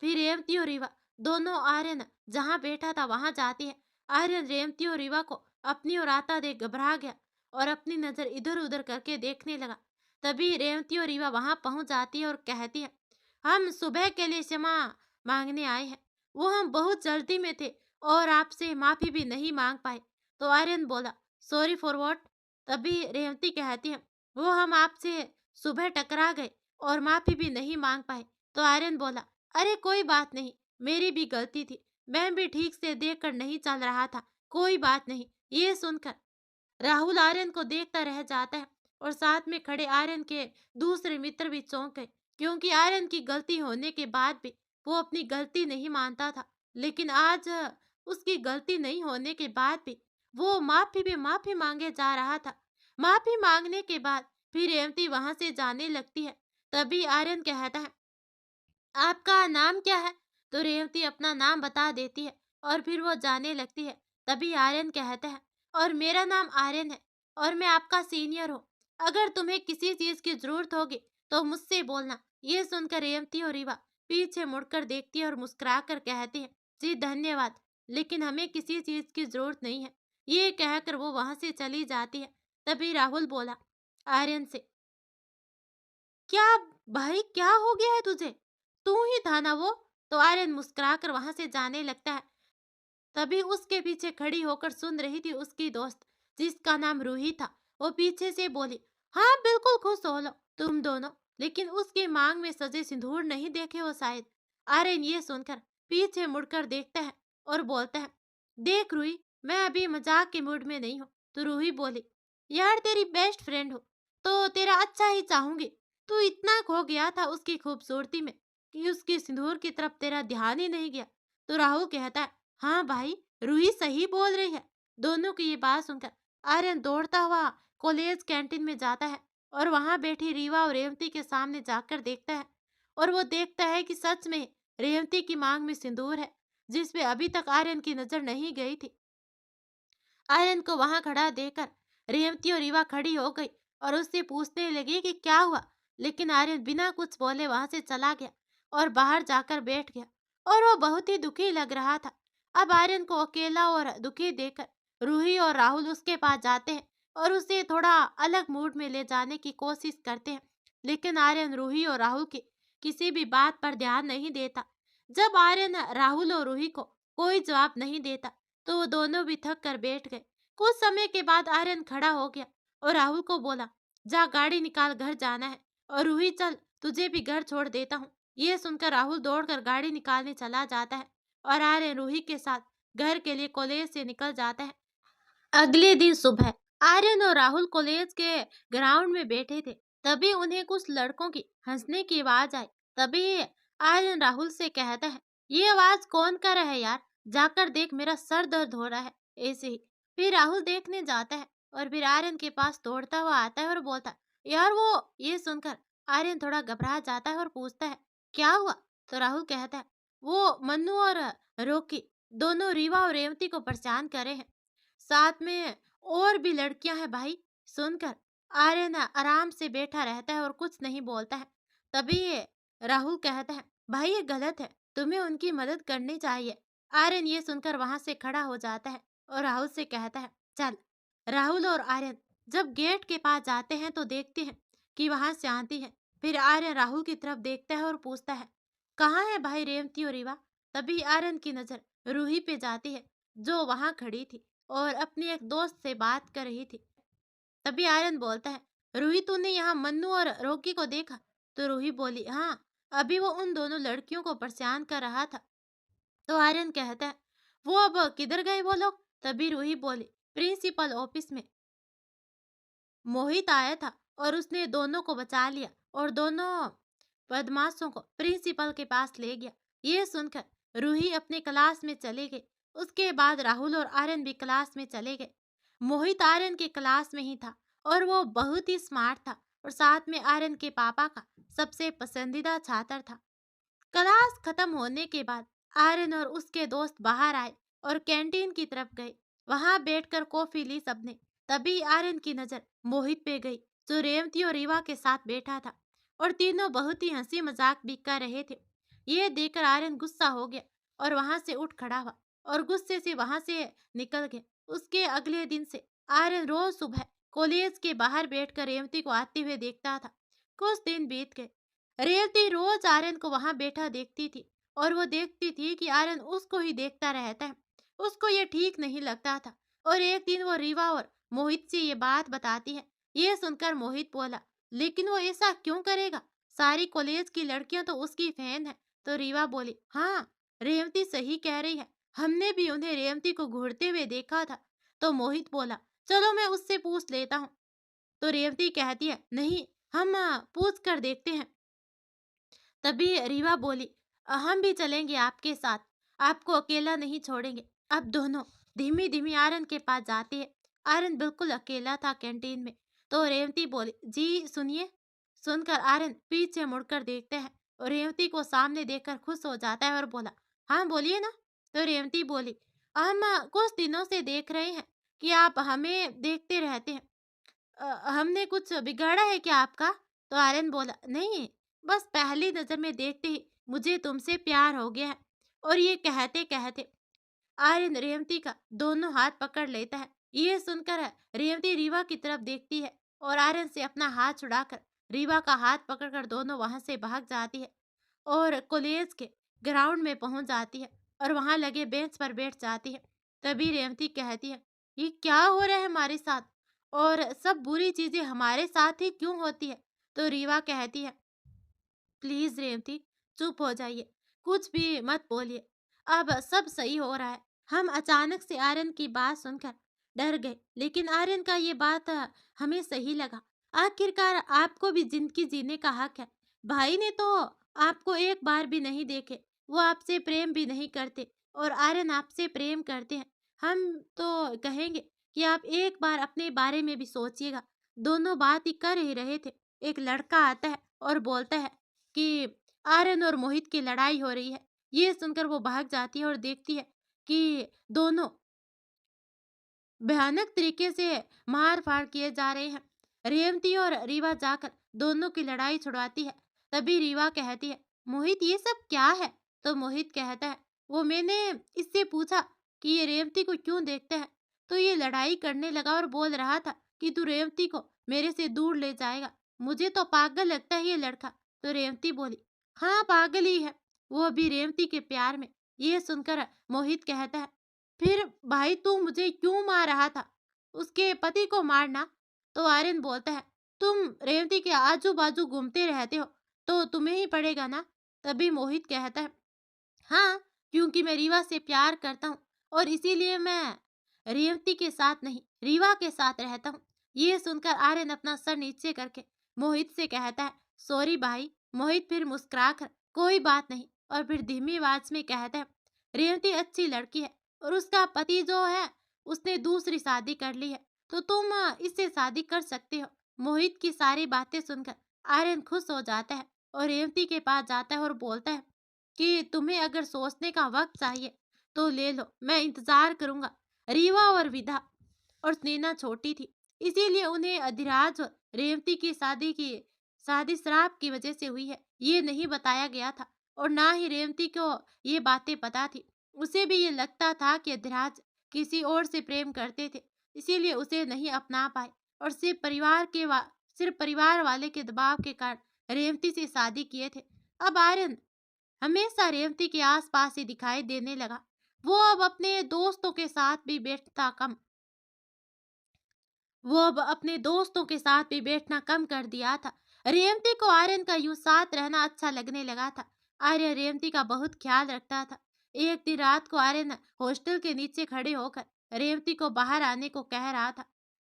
फिर रेवती और रीवा दोनों आर्यन जहाँ बैठा था वहां जाती है। आर्यन रेवती और रीवा को अपनी ओर आता देख घबरा गया और अपनी नजर इधर उधर करके देखने लगा। तभी रेवती और रीवा वहां पहुंच जाती है और कहती है, हम सुबह के लिए क्षमा मांगने आए हैं। वो हम बहुत जल्दी में थे और आपसे माफी भी नहीं मांग पाए। तो आर्यन बोला, सॉरी फॉर व्हाट? तभी रेवती कहती है, वो हम आपसे सुबह टकरा गए और माफी भी नहीं मांग पाए। तो आर्यन बोला, अरे कोई बात नहीं, मेरी भी गलती थी, मैं भी ठीक से देखकर नहीं चल रहा था, कोई बात नहीं। ये सुनकर राहुल आर्यन को देखता रह जाता है और साथ में खड़े आर्यन के दूसरे मित्र भी चौंक गए, क्योंकि आर्यन की गलती होने के बाद भी वो अपनी गलती नहीं मानता था। लेकिन आज उसकी गलती नहीं होने के बाद भी वो माफी मांगे जा रहा था। माफी मांगने के बाद फिर रेवती वहां से जाने लगती है। तभी आर्यन कहता है, आपका नाम क्या है? तो रेवती अपना नाम बता देती है और फिर वो जाने लगती है। तभी आर्यन कहता है, और मेरा नाम आर्यन है और मैं आपका सीनियर हूँ। अगर तुम्हें किसी चीज की जरूरत होगी तो मुझसे बोलना। ये सुनकर रेवती और रीवा पीछे मुड़कर देखती है और मुस्कुरा कर कहती है, जी धन्यवाद, लेकिन हमें किसी चीज की जरूरत नहीं है। ये कहकर वो वहां से चली जाती है। तभी राहुल बोला आर्यन से, क्या भाई, क्या हो गया है तुझे? तू ही था ना वो? तो आर्यन मुस्कुराकर वहां से जाने लगता है। तभी उसके पीछे खड़ी होकर सुन रही थी उसकी दोस्त, जिसका नाम रूही था। वो पीछे से बोली, हाँ बिल्कुल खुश हो लो तुम दोनों, लेकिन उसकी मांग में सजे सिंदूर नहीं देखे हो शायद। आर्यन ये सुनकर पीछे मुड़कर देखता है और बोलता है, देख रूही, मैं अभी मजाक के मूड में नहीं हूँ। तो रूही बोली, यार तेरी बेस्ट फ्रेंड हो तो तेरा अच्छा ही चाहूंगी। तू इतना खो गया था उसकी खूबसूरती में कि उसकी सिंदूर की तरफ तेरा ध्यान ही नहीं गया। तो राहुल कहता है, हाँ भाई, रूही सही बोल रही है। दोनों की ये बात सुनकर आर्यन दौड़ता हुआ कॉलेज कैंटीन में जाता है और वहां बैठी रीवा और रेवती के सामने जाकर देखता है। और वो देखता है कि सच में रेवती की मांग में सिंदूर है, जिसपे अभी तक आर्यन की नजर नहीं गई थी। आर्यन को वहां खड़ा देखकर रेवती और रीवा खड़ी हो गई और उससे पूछने लगी कि क्या हुआ, लेकिन आर्यन बिना कुछ बोले वहां से चला गया और बाहर जाकर बैठ गया और वो बहुत ही दुखी लग रहा था। अब आर्यन को अकेला और दुखी देखकर रूही और राहुल उसके पास जाते हैं और उसे थोड़ा अलग मूड में ले जाने की कोशिश करते हैं, लेकिन आर्यन रूही और राहुल की किसी भी बात पर ध्यान नहीं देता। जब आर्यन राहुल और रूही को कोई जवाब नहीं देता तो वो दोनों भी थक कर बैठ गए। कुछ समय के बाद आर्यन खड़ा हो गया और राहुल को बोला, जा गाड़ी निकाल, घर जाना है। और रूही, चल तुझे भी घर छोड़ देता हूँ। ये सुनकर राहुल दौड़कर गाड़ी निकालने चला जाता है और आर्यन रूही के साथ घर के लिए कॉलेज से निकल जाता है। अगले दिन सुबह आर्यन और राहुल कॉलेज के ग्राउंड में बैठे थे। तभी उन्हें कुछ लड़कों की हंसने की आवाज आई। तभी आर्यन राहुल से कहता है, ये आवाज कौन कर रहा है यार? जाकर देख, मेरा सर दर्द हो रहा है। ऐसे ही फिर राहुल देखने जाता है और फिर आर्यन के पास दौड़ता हुआ आता है और बोलता है, यार वो। ये सुनकर आर्यन थोड़ा घबरा जाता है और पूछता है, क्या हुआ? तो राहुल कहता है, वो मन्नू और रोकी दोनों रीवा और रेवती को परेशान करे हैं, साथ में और भी लड़कियां हैं भाई। सुनकर आर्यन आराम से बैठा रहता है और कुछ नहीं बोलता है। तभी राहुल कहता है, भाई ये गलत है, तुम्हें उनकी मदद करनी चाहिए। आर्यन ये सुनकर वहां से खड़ा हो जाता है और राहुल से कहता है, चल। राहुल और आर्यन जब गेट के पास जाते हैं तो देखते हैं कि वहां शांति है। फिर आर्यन राहुल की तरफ देखता है और पूछता है, कहाँ है भाई रेवती और रीवा? तभी आर्यन की नजर रूही पे जाती है, जो वहां खड़ी थी और अपनी एक दोस्त से बात कर रही थी। तभी आर्यन बोलता है, रूही तूने यहाँ मन्नू और रोकी को देखा? तो रूही बोली, हाँ, अभी वो उन दोनों लड़कियों को परेशान कर रहा था। तो आर्यन कहता है, वो अब किधर गए वो लोग? तभी रूही बोली, प्रिंसिपल ऑफिस में मोहित आया था और उसने दोनों को बचा लिया और दोनों बदमाशों को प्रिंसिपल के पास ले गया। ये सुनकर रूही अपने क्लास में चले गए। उसके बाद राहुल और आर्यन भी क्लास में चले गए। मोहित आर्यन के क्लास में ही था और वो बहुत ही स्मार्ट था और साथ में आर्यन के पापा का सबसे पसंदीदा छात्र था। क्लास खत्म होने के बाद आर्यन और उसके दोस्त बाहर आए और कैंटीन की तरफ गए। वहां बैठकर कॉफी ली सबने। तभी आर्यन की नजर मोहित पे गई, जो रेवती और रीवा के साथ बैठा था और तीनों बहुत ही हंसी मजाक भी कर रहे थे। ये देखकर आर्यन गुस्सा हो गया और वहां से उठ खड़ा हुआ और गुस्से से वहां से निकल गया। उसके अगले दिन से आर्यन रोज सुबह कॉलेज के बाहर बैठकर रेवती को आते हुए देखता था। कुछ दिन बीत गए। रेवती रोज आर्यन को वहां बैठा देखती थी और वो देखती थी कि आर्यन उसको ही देखता रहता है। उसको ये ठीक नहीं लगता था और एक दिन वो रीवा और मोहित से ये बात बताती है। ये सुनकर मोहित बोला, लेकिन वो ऐसा क्यों करेगा? सारी कॉलेज की लड़कियां तो उसकी फैन है। तो रीवा बोली, हाँ, रेवती सही कह रही है, हमने भी उन्हें रेवती को घूरते हुए देखा था। तो मोहित बोला, चलो मैं उससे पूछ लेता हूँ। तो रेवती कहती है, नहीं, हम पूछ कर देखते हैं। तभी रीवा बोली, हम भी चलेंगे आपके साथ, आपको अकेला नहीं छोड़ेंगे। अब दोनों धीमी धीमी आर्यन के पास जाते हैं। आर्यन बिल्कुल अकेला था कैंटीन में। तो रेवती बोली, जी सुनिए। सुनकर आर्यन पीछे मुड़कर देखते हैं और रेवती को सामने देखकर खुश हो जाता है और बोला, हाँ बोलिए ना। तो रेवती बोली, हम कुछ दिनों से देख रहे हैं कि आप हमें देखते रहते हैं। हमने कुछ बिगाड़ा है क्या आपका? तो आर्यन बोला, नहीं, बस पहली नजर में देखते ही मुझे तुमसे प्यार हो गया है। और ये कहते कहते आर्यन रेवती का दोनों हाथ पकड़ लेता है। ये सुनकर रेवती रीवा की तरफ देखती है और आर्यन से अपना हाथ छुड़ाकर रीवा का हाथ पकड़कर दोनों वहां से भाग जाती है और कॉलेज के ग्राउंड में पहुंच जाती है और वहां लगे बेंच पर बैठ जाती है। तभी रेवती कहती है, ये क्या हो रहा है हमारे साथ, और सब बुरी चीजें हमारे साथ ही क्यों होती है? तो रीवा कहती है, प्लीज रेवती, चुप हो जाइए, कुछ भी मत बोलिए, अब सब सही हो रहा है। हम अचानक से आर्यन की बात सुनकर डर गए, लेकिन आर्यन का ये बात हमें सही लगा। आखिरकार आपको भी जिंदगी जीने का हक है। भाई ने तो आपको एक बार भी नहीं देखे, वो आपसे प्रेम भी नहीं करते और आर्यन आपसे प्रेम करते हैं। हम तो कहेंगे कि आप एक बार अपने बारे में भी सोचिएगा। दोनों बात ही कर ही रहे थे, एक लड़का आता है और बोलता है कि आर्यन और मोहित की लड़ाई हो रही है। ये सुनकर वो भाग जाती है और देखती है कि दोनों भयानक तरीके से मार फाड़ किए जा रहे हैं। रेवती और रीवा जाकर दोनों की लड़ाई छुड़वाती है। तभी रीवा कहती है, मोहित ये सब क्या है? तो मोहित कहता है, वो मैंने इससे पूछा कि ये रेवती को क्यों देखता है, तो ये लड़ाई करने लगा और बोल रहा था कि तू रेवती को मेरे से दूर ले जाएगा। मुझे तो पागल लगता है ये लड़का। तो रेवती बोली, हाँ पागल ही है, वो भी रेवती के प्यार में। ये सुनकर मोहित कहता है, फिर भाई तू मुझे क्यों मार रहा था? उसके पति को मारना? तो आर्यन बोलता है, तुम रेवती के आजू बाजू घूमते रहते हो तो तुम्हें ही पड़ेगा ना। तभी मोहित कहता है, हाँ, क्योंकि मैं रीवा से प्यार करता हूँ और इसीलिए मैं रेवती के साथ नहीं, रीवा के साथ रहता हूँ। ये सुनकर आर्यन अपना सर नीचे करके मोहित से कहता है, सॉरी भाई। मोहित फिर मुस्कुरा कर, कोई बात नहीं, और फिर धीमी आवाज में कहता है, रेवती अच्छी लड़की है और उसका पति जो है उसने दूसरी शादी कर ली है, तो तुम इससे शादी कर सकते हो। मोहित की सारी बातें सुनकर आर्यन खुश हो जाता है और रेवती के पास जाता है और बोलता है कि तुम्हें अगर सोचने का वक्त चाहिए तो ले लो, मैं इंतजार करूंगा। रीवा और विदा और स्नेहा छोटी थी, इसीलिए उन्हें अधिराज और रेवती की शादी शराब की वजह से हुई है, ये नहीं बताया गया था। और ना ही रेवती को ये बातें पता थी। उसे भी ये लगता था कि अधिराज किसी और से प्रेम करते थे, इसीलिए उसे नहीं अपना पाए और सिर्फ परिवार वाले के दबाव के कारण रेवती से शादी किए थे। अब आर्यन हमेशा रेवती के आसपास ही दिखाई देने लगा। वो अब अपने दोस्तों के साथ भी बैठता कम वो अब अपने दोस्तों के साथ भी बैठना कम कर दिया था। रेवती को आर्यन का यूं साथ रहना अच्छा लगने लगा था। आर्यन रेवती का बहुत ख्याल रखता था। एक दिन रात को आर्यन हॉस्टल के नीचे खड़े होकर रेवती को बाहर आने को कह रहा था।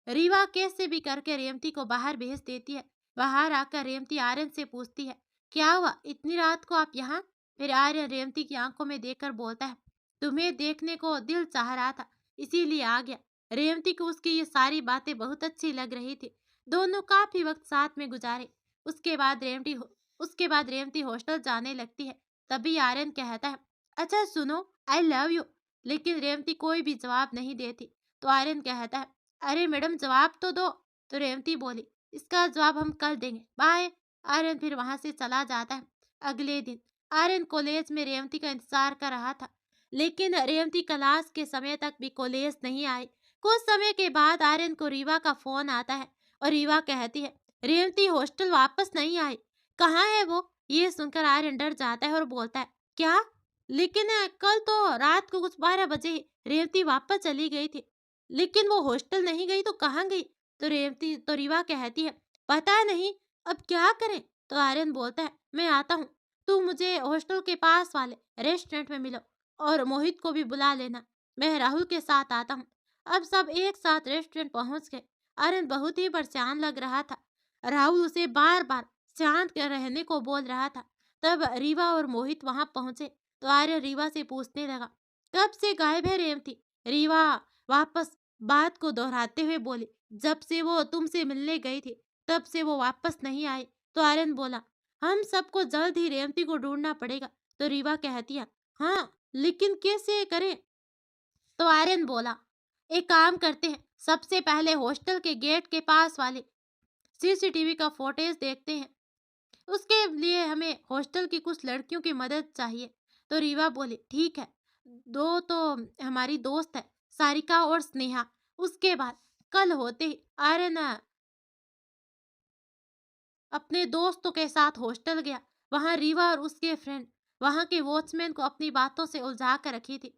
रीवा कैसे भी करके रेवती को बाहर भेज देती है। बाहर आकर रेवती आर्यन से पूछती है, क्या हुआ, इतनी रात को आप यहाँ? फिर आर्यन रेवती की आंखों में देखकर बोलता है, तुम्हें देखने को दिल चाह रहा था, इसीलिए आ गया। रेवती को उसकी ये सारी बातें बहुत अच्छी लग रही थी। दोनों काफी वक्त साथ में गुजारे। उसके बाद रेवती हॉस्टल जाने लगती है। तभी आर्यन कहता है, अच्छा सुनो, आई लव यू। लेकिन रेवती कोई भी जवाब नहीं देती। तो आर्यन कहता है, अरे मैडम जवाब तो दो। तो रेवती बोली, इसका जवाब हम कल देंगे, बाय। आर्यन फिर वहां से चला जाता है। अगले दिन आर्यन कॉलेज में रेवती का इंतजार कर रहा था, लेकिन रेवती क्लास के समय तक भी कॉलेज नहीं आई। कुछ समय के बाद आर्यन को रीवा का फोन आता है और रीवा कहती है, रेवती हॉस्टल वापस नहीं आई, कहाँ है वो? ये सुनकर आर्यन डर जाता है और बोलता है, क्या? लेकिन कल तो रात को कुछ 12 बजे रेवती वापस चली गई थी, लेकिन वो हॉस्टल नहीं गई तो कहाँ गई? तो रीवा कहती है, पता नहीं, अब क्या करें? तो आर्यन बोलता है, मैं आता हूँ, तुम मुझे हॉस्टल के पास वाले रेस्टोरेंट में मिलो और मोहित को भी बुला लेना, मैं राहुल के साथ आता हूँ। अब सब एक साथ रेस्टोरेंट पहुंच गए। आर्यन बहुत ही परेशान लग रहा था। राहुल उसे बार बार शांत कर रहने को बोल रहा था। तब रीवा और मोहित वहां पहुंचे तो आर्यन रीवा से पूछने लगा, कब से गायब है रेवती? रीवा वापस बात को दोहराते हुए बोली, जब से वो तुमसे मिलने गई थी तब से वो वापस नहीं आई। तो आर्यन बोला, हम सबको जल्द ही रेवती को ढूंढना पड़ेगा। तो रीवा कहती है, हाँ लेकिन कैसे करें? तो आर्यन बोला, एक काम करते हैं, सबसे पहले हॉस्टल के गेट के पास वाले सीसीटीवी का फुटेज देखते हैं। उसके लिए हमें हॉस्टल की कुछ लड़कियों की मदद चाहिए। तो रीवा बोली, ठीक है, दो तो हमारी दोस्त है, सारिका और स्नेहा। उसके बाद कल होते ही आर्यन अपने दोस्तों के साथ हॉस्टल गया। वहां रीवा और उसके फ्रेंड वहां के वॉचमैन को अपनी बातों से उलझा कर रखी थी।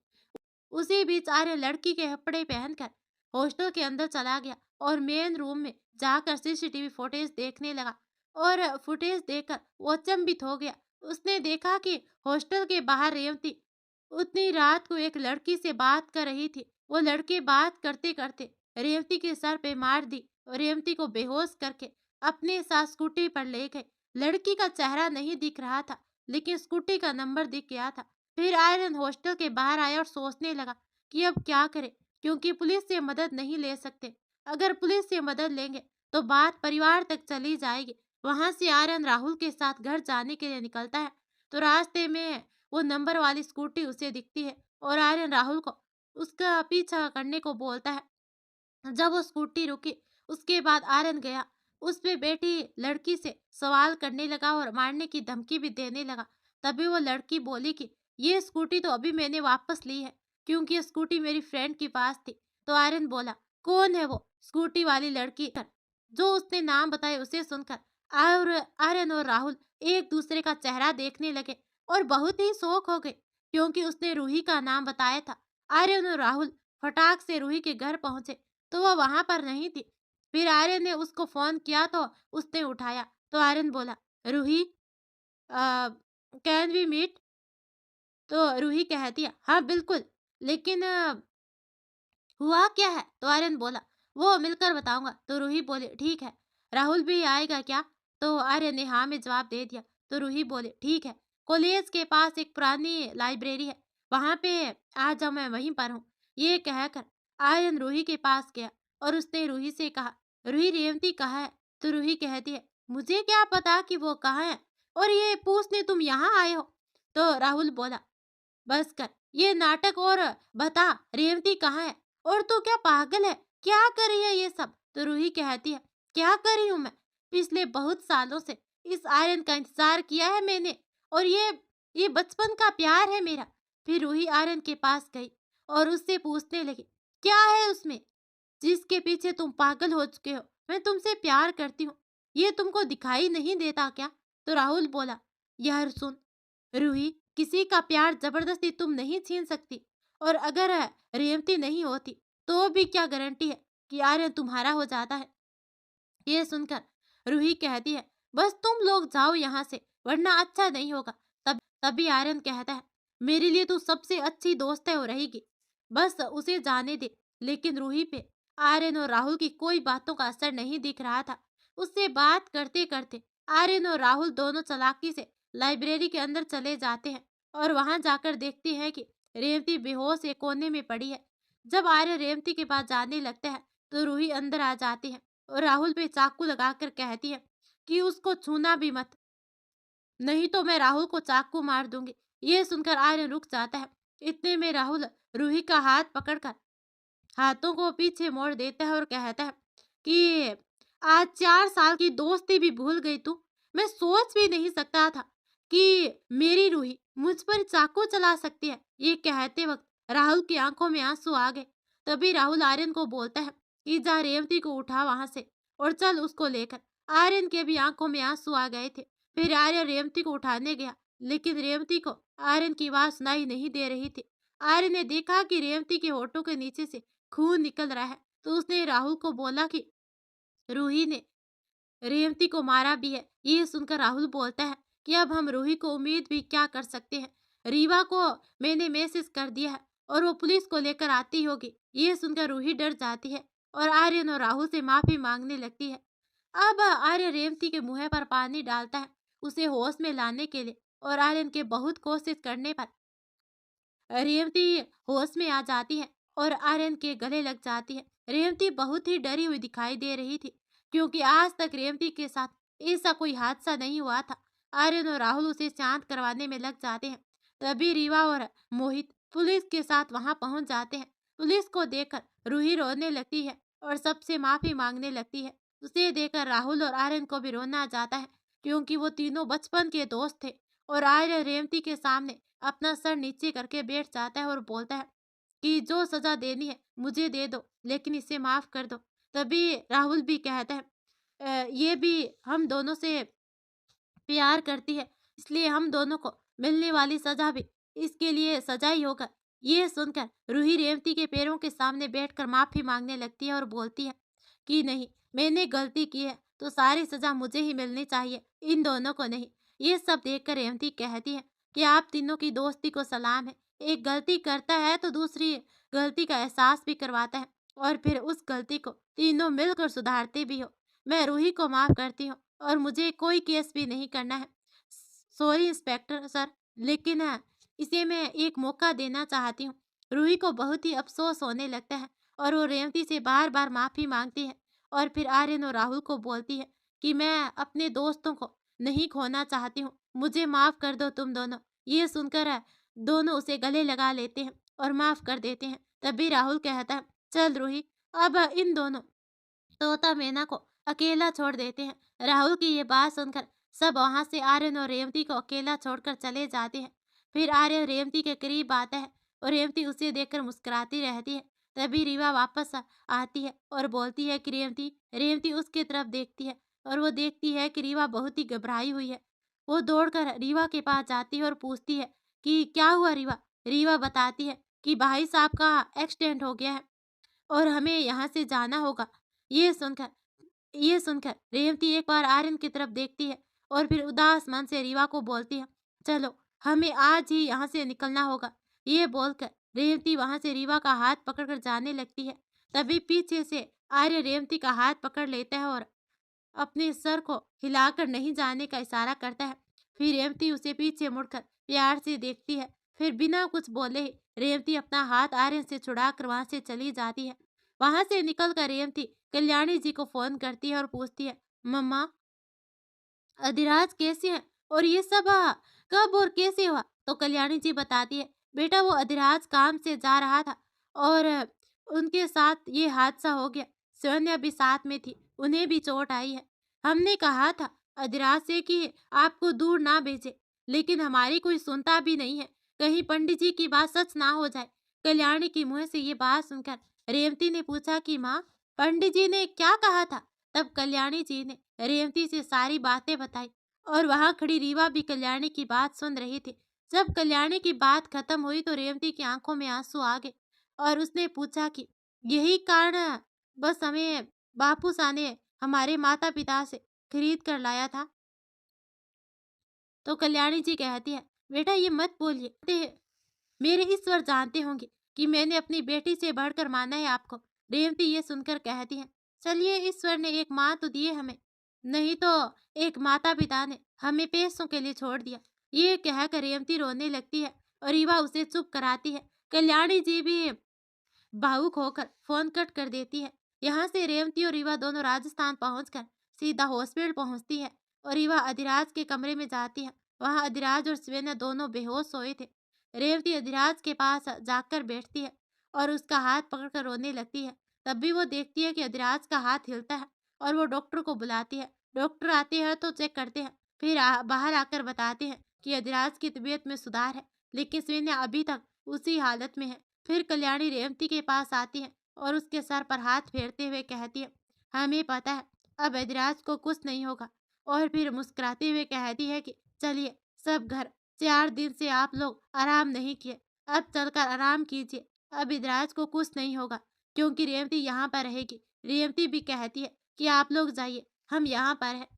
उसी बीच आर्यन लड़की के कपड़े पहनकर हॉस्टल के अंदर चला गया और मेन रूम में जाकर सीसीटीवी फुटेज देखने लगा। और फुटेज देखकर वो अचंभित हो गया। उसने देखा कि हॉस्टल के बाहर रेवती उतनी रात को एक लड़की से बात कर रही थी। वो लड़की बात करते करते रेवती के सर पे मार दी और रेवती को बेहोश करके अपने साथ स्कूटी पर ले गए। लड़की का चेहरा नहीं दिख रहा था, लेकिन स्कूटी का नंबर दिख गया था। फिर आर्यन हॉस्टल के बाहर आया और सोचने लगा कि अब क्या करे, क्योंकि पुलिस से मदद नहीं ले सकते। अगर पुलिस से मदद लेंगे तो बात परिवार तक चली जाएगी। वहां से आर्यन राहुल के साथ घर जाने के लिए निकलता है। तो रास्ते में वो नंबर वाली स्कूटी उसे दिखती है और आर्यन राहुल को उसका पीछा करने को बोलता है। जब वो स्कूटी रुकी, उसके बाद आर्यन गया, उस पे बैठी लड़की से सवाल करने लगा और मारने की धमकी भी देने लगा। तभी वो लड़की बोली कि ये स्कूटी तो अभी मैंने वापस ली है, क्योंकि ये स्कूटी मेरी फ्रेंड के पास थी। तो आर्यन बोला, कौन है वो स्कूटी वाली लड़की? जो उसने नाम बताया उसे सुनकर और आर्यन और राहुल एक दूसरे का चेहरा देखने लगे और बहुत ही शौक हो गए, क्योंकि उसने रूही का नाम बताया था। आर्यन और राहुल फटाक से रूही के घर पहुंचे तो वह वहां पर नहीं थी। फिर आर्यन ने उसको फोन किया तो उसने उठाया। तो आर्यन बोला, रूही, कैन वी मीट? तो रूही कहती है, हाँ बिल्कुल, लेकिन हुआ क्या है? तो आर्यन बोला, वो मिलकर बताऊंगा। तो रूही बोले, ठीक है, राहुल भी आएगा क्या? तो आर्यन ने हाँ में जवाब दे दिया। तो रूही बोले, ठीक है, कॉलेज के पास एक पुरानी लाइब्रेरी है, वहां पे आ जाओ, मैं वहीं पर हूँ। ये कहकर आर्यन रूही के पास गया और उसने रूही से कहा, रूही, रेवती कहाँ है? तो रूही कहती है, मुझे क्या पता कि वो कहाँ है, और ये पूछने तुम यहाँ आए हो? तो राहुल बोला, बस कर ये नाटक और बता, रेवती कहाँ है? और तू क्या पागल है? क्या कर रही है ये सब? तो रूही कहती है, क्या कर रही हूँ मैं? पिछले बहुत सालों से इस आर्यन का इंतजार किया है मैंने, और ये बचपन का प्यार है मेरा। फिर रूही आर्यन के पास गई और उससे पूछने लगी, क्या है उसमें जिसके पीछे तुम पागल हो चुके हो? मैं तुमसे प्यार करती हूँ, ये तुमको दिखाई नहीं देता क्या? तो राहुल बोला, यार सुन रूही, किसी का प्यार जबरदस्ती तुम नहीं छीन सकती, और अगर रेवती नहीं होती तो भी क्या गारंटी है कि आर्यन तुम्हारा हो जाता है? ये सुनकर रूही कहती है, बस तुम लोग जाओ यहाँ से, वरना अच्छा नहीं होगा। तभी आर्यन कहता है, मेरे लिए तो सबसे अच्छी दोस्त है वो रहेगी, बस उसे जाने दे। लेकिन रूही पे आर्यन और राहुल की कोई बातों का असर नहीं दिख रहा था। उससे बात करते करते आर्यन और राहुल दोनों चालाकी से लाइब्रेरी के अंदर चले जाते हैं और वहां जाकर देखते हैं कि रेवती बेहोश एक कोने में पड़ी है। जब आर्यन रेवती के पास जाने लगता है तो रूही अंदर आ जाती है और राहुल पे चाकू लगाकर कहती है कि उसको छूना भी मत, नहीं तो मैं राहुल को चाकू मार दूंगी। ये सुनकर आर्यन रुक जाता है। इतने में राहुल रूही का हाथ पकड़कर हाथों को पीछे मोड़ देता है और कहता है कि आज 4 साल की दोस्ती भी भूल गई तू। मैं सोच भी नहीं सकता था कि मेरी रूही मुझ पर चाकू चला सकती है। ये कहते वक्त राहुल की आंखों में आंसू आ गए। तभी राहुल आर्यन को बोलता है कि जा रेवती को उठा वहां से और चल उसको लेकर। आर्यन के भी आंखों में आंसू आ गए थे। फिर आर्यन रेवती को उठाने गया, लेकिन रेवती को आर्यन की आवाज सुनाई नहीं दे रही थी। आर्यन ने देखा कि रेवती के होठों के नीचे से खून निकल रहा है, तो उसने राहुल को बोला कि रूही ने रेवती को मारा भी है। ये सुनकर राहुल बोलता है कि अब हम रूही को उम्मीद भी क्या कर सकते हैं। रीवा को मैंने मैसेज कर दिया है और वो पुलिस को लेकर आती होगी। ये सुनकर रूही डर जाती है और आर्यन और राहुल से माफी मांगने लगती है। अब आर्यन रेवती के मुंह पर पानी डालता है उसे होश में लाने के लिए, और आर्यन के बहुत कोशिश करने पर रेवती होश में आ जाती है और आर्यन के गले लग जाती है। रेवती बहुत ही डरी हुई दिखाई दे रही थी, क्योंकि आज तक रेवती के साथ ऐसा कोई हादसा नहीं हुआ था। आर्यन और राहुल उसे शांत करवाने में लग जाते हैं। तभी रीवा और मोहित पुलिस के साथ वहां पहुंच जाते हैं। पुलिस को देखकर रूही रोने लगती है और सबसे माफी मांगने लगती है। उसे देखकर राहुल और आर्यन को भी रोना आ जाता है, क्योंकि वो तीनों बचपन के दोस्त थे। और आर्यन रेवती के सामने अपना सर नीचे करके बैठ जाता है और बोलता है कि जो सजा देनी है मुझे दे दो, लेकिन इसे माफ कर दो। तभी राहुल भी कहता है ये भी हम दोनों से प्यार करती है, इसलिए हम दोनों को मिलने वाली सजा भी इसके लिए सजा ही होगा। ये सुनकर रूही रेवती के पैरों के सामने बैठकर माफी मांगने लगती है और बोलती है कि नहीं, मैंने गलती की है तो सारी सजा मुझे ही मिलनी चाहिए, इन दोनों को नहीं। ये सब देखकर रेवती कहती है कि आप तीनों की दोस्ती को सलाम है। एक गलती करता है तो दूसरी गलती का एहसास भी करवाता है, और फिर उस गलती को तीनों मिलकर सुधारते भी हो। मैं रूही को माफ करती हूँ और मुझे कोई केस भी नहीं करना है। सॉरी इंस्पेक्टर सर, लेकिन इसे मैं एक मौका देना चाहती हूँ। रूही को बहुत ही अफसोस होने लगता है और वो रेवती से बार बार माफी मांगती है, और फिर आर्यन और राहुल को बोलती है कि मैं अपने दोस्तों को नहीं खोना चाहती हूँ, मुझे माफ कर दो तुम दोनों। ये सुनकर दोनों उसे गले लगा लेते हैं और माफ कर देते हैं। तभी राहुल कहता है चल रूही, अब इन दोनों तोता मैना को अकेला छोड़ देते हैं। राहुल की ये बात सुनकर सब वहां से आर्यन और रेवती को अकेला छोड़कर चले जाते हैं। फिर आर्यन रेवती के करीब आता है और रेवती उसे देखकर मुस्कुराती रहती है। तभी रीवा वापस आती है और बोलती है कि रेवती। रेवती उसके तरफ देखती है और वो देखती है कि रीवा बहुत ही घबराई हुई है। वो दौड़कर रीवा के पास जाती है और पूछती है कि क्या हुआ रीवा। रीवा बताती है कि भाई साहब का एक्सीडेंट हो गया है और हमें यहाँ से जाना होगा। ये सुनकर ये सुनकर रेवती एक बार आर्यन की तरफ देखती है और फिर उदास मन से रीवा को बोलती है चलो, हमें आज ही यहाँ से निकलना होगा। ये बोलकर रेवती वहां से रीवा का हाथ पकड़कर जाने लगती है। तभी पीछे से आर्य रेवती का हाथ पकड़ लेता है और अपने सर को हिलाकर नहीं जाने का इशारा करता है। फिर रेवती उसे पीछे मुड़कर प्यार से देखती है। फिर बिना कुछ बोले ही रेवती अपना हाथ आर्यन से छुड़ाकर वहां से चली जाती है। वहां से निकलकर रेवती कल्याणी जी को फोन करती है और पूछती है मम्मा, अधिराज कैसे हैं और ये सब कब और कैसे हुआ। तो कल्याणी जी बताती है बेटा वो अधिराज काम से जा रहा था और उनके साथ ये हादसा हो गया। सोनिया भी साथ में थी, उन्हें भी चोट आई है। हमने कहा था अधिराज से कि आपको दूर ना भेजे, लेकिन हमारी कोई सुनता भी नहीं है, कहीं पंडित जी की बात सच ना हो जाए। कल्याणी की मुंह से ये बात सुनकर रेवती ने पूछा कि माँ, पंडित जी ने क्या कहा था। तब कल्याणी जी ने रेवती से सारी बातें बताई और वहां खड़ी रीवा भी कल्याणी की बात सुन रही थी। जब कल्याणी की बात खत्म हुई तो रेवती की आंखों में आंसू आ गए और उसने पूछा कि यही कारण बस हमें बापू सा ने हमारे माता पिता से खरीद कर लाया था। तो कल्याणी जी कहती है बेटा ये मत बोलिए, मेरे ईश्वर जानते होंगे कि मैंने अपनी बेटी से बढ़कर माना है आपको। रेवती ये सुनकर कहती है चलिए, ईश्वर ने एक माँ तो दी है हमें, नहीं तो एक माता पिता ने हमें पैसों के लिए छोड़ दिया। ये कहकर रेवती रोने लगती है और रीवा उसे चुप कराती है। कल्याणी जी भी भावुक होकर फोन कट कर देती है। यहाँ से रेवती और रीवा दोनों राजस्थान पहुंचकर सीधा हॉस्पिटल पहुंचती है और रीवा अधिराज के कमरे में जाती है। वहाँ अधिराज और स्वेना दोनों बेहोश सोए थे। रेवती अधिराज के पास जाकर बैठती है और उसका हाथ पकड़कर रोने लगती है। तब भी वो देखती है कि अधिराज का हाथ हिलता है और वो डॉक्टर को बुलाती है। डॉक्टर आते हैं तो चेक करते हैं, फिर बाहर आकर बताते हैं कि अधिराज की तबीयत में सुधार है, लेकिन स्वेना अभी तक उसी हालत में है। फिर कल्याणी रेवती के पास आती है और उसके सर पर हाथ फेरते हुए कहती है हमें पता है अब अधिराज को कुछ नहीं होगा। और फिर मुस्कुराते हुए कहती है कि चलिए सब घर, 4 दिन से आप लोग आराम नहीं किए, अब चलकर आराम कीजिए, अब अधिराज को कुछ नहीं होगा, क्योंकि रेवती यहाँ पर रहेगी। रेवती भी कहती है कि आप लोग जाइए, हम यहाँ पर हैं।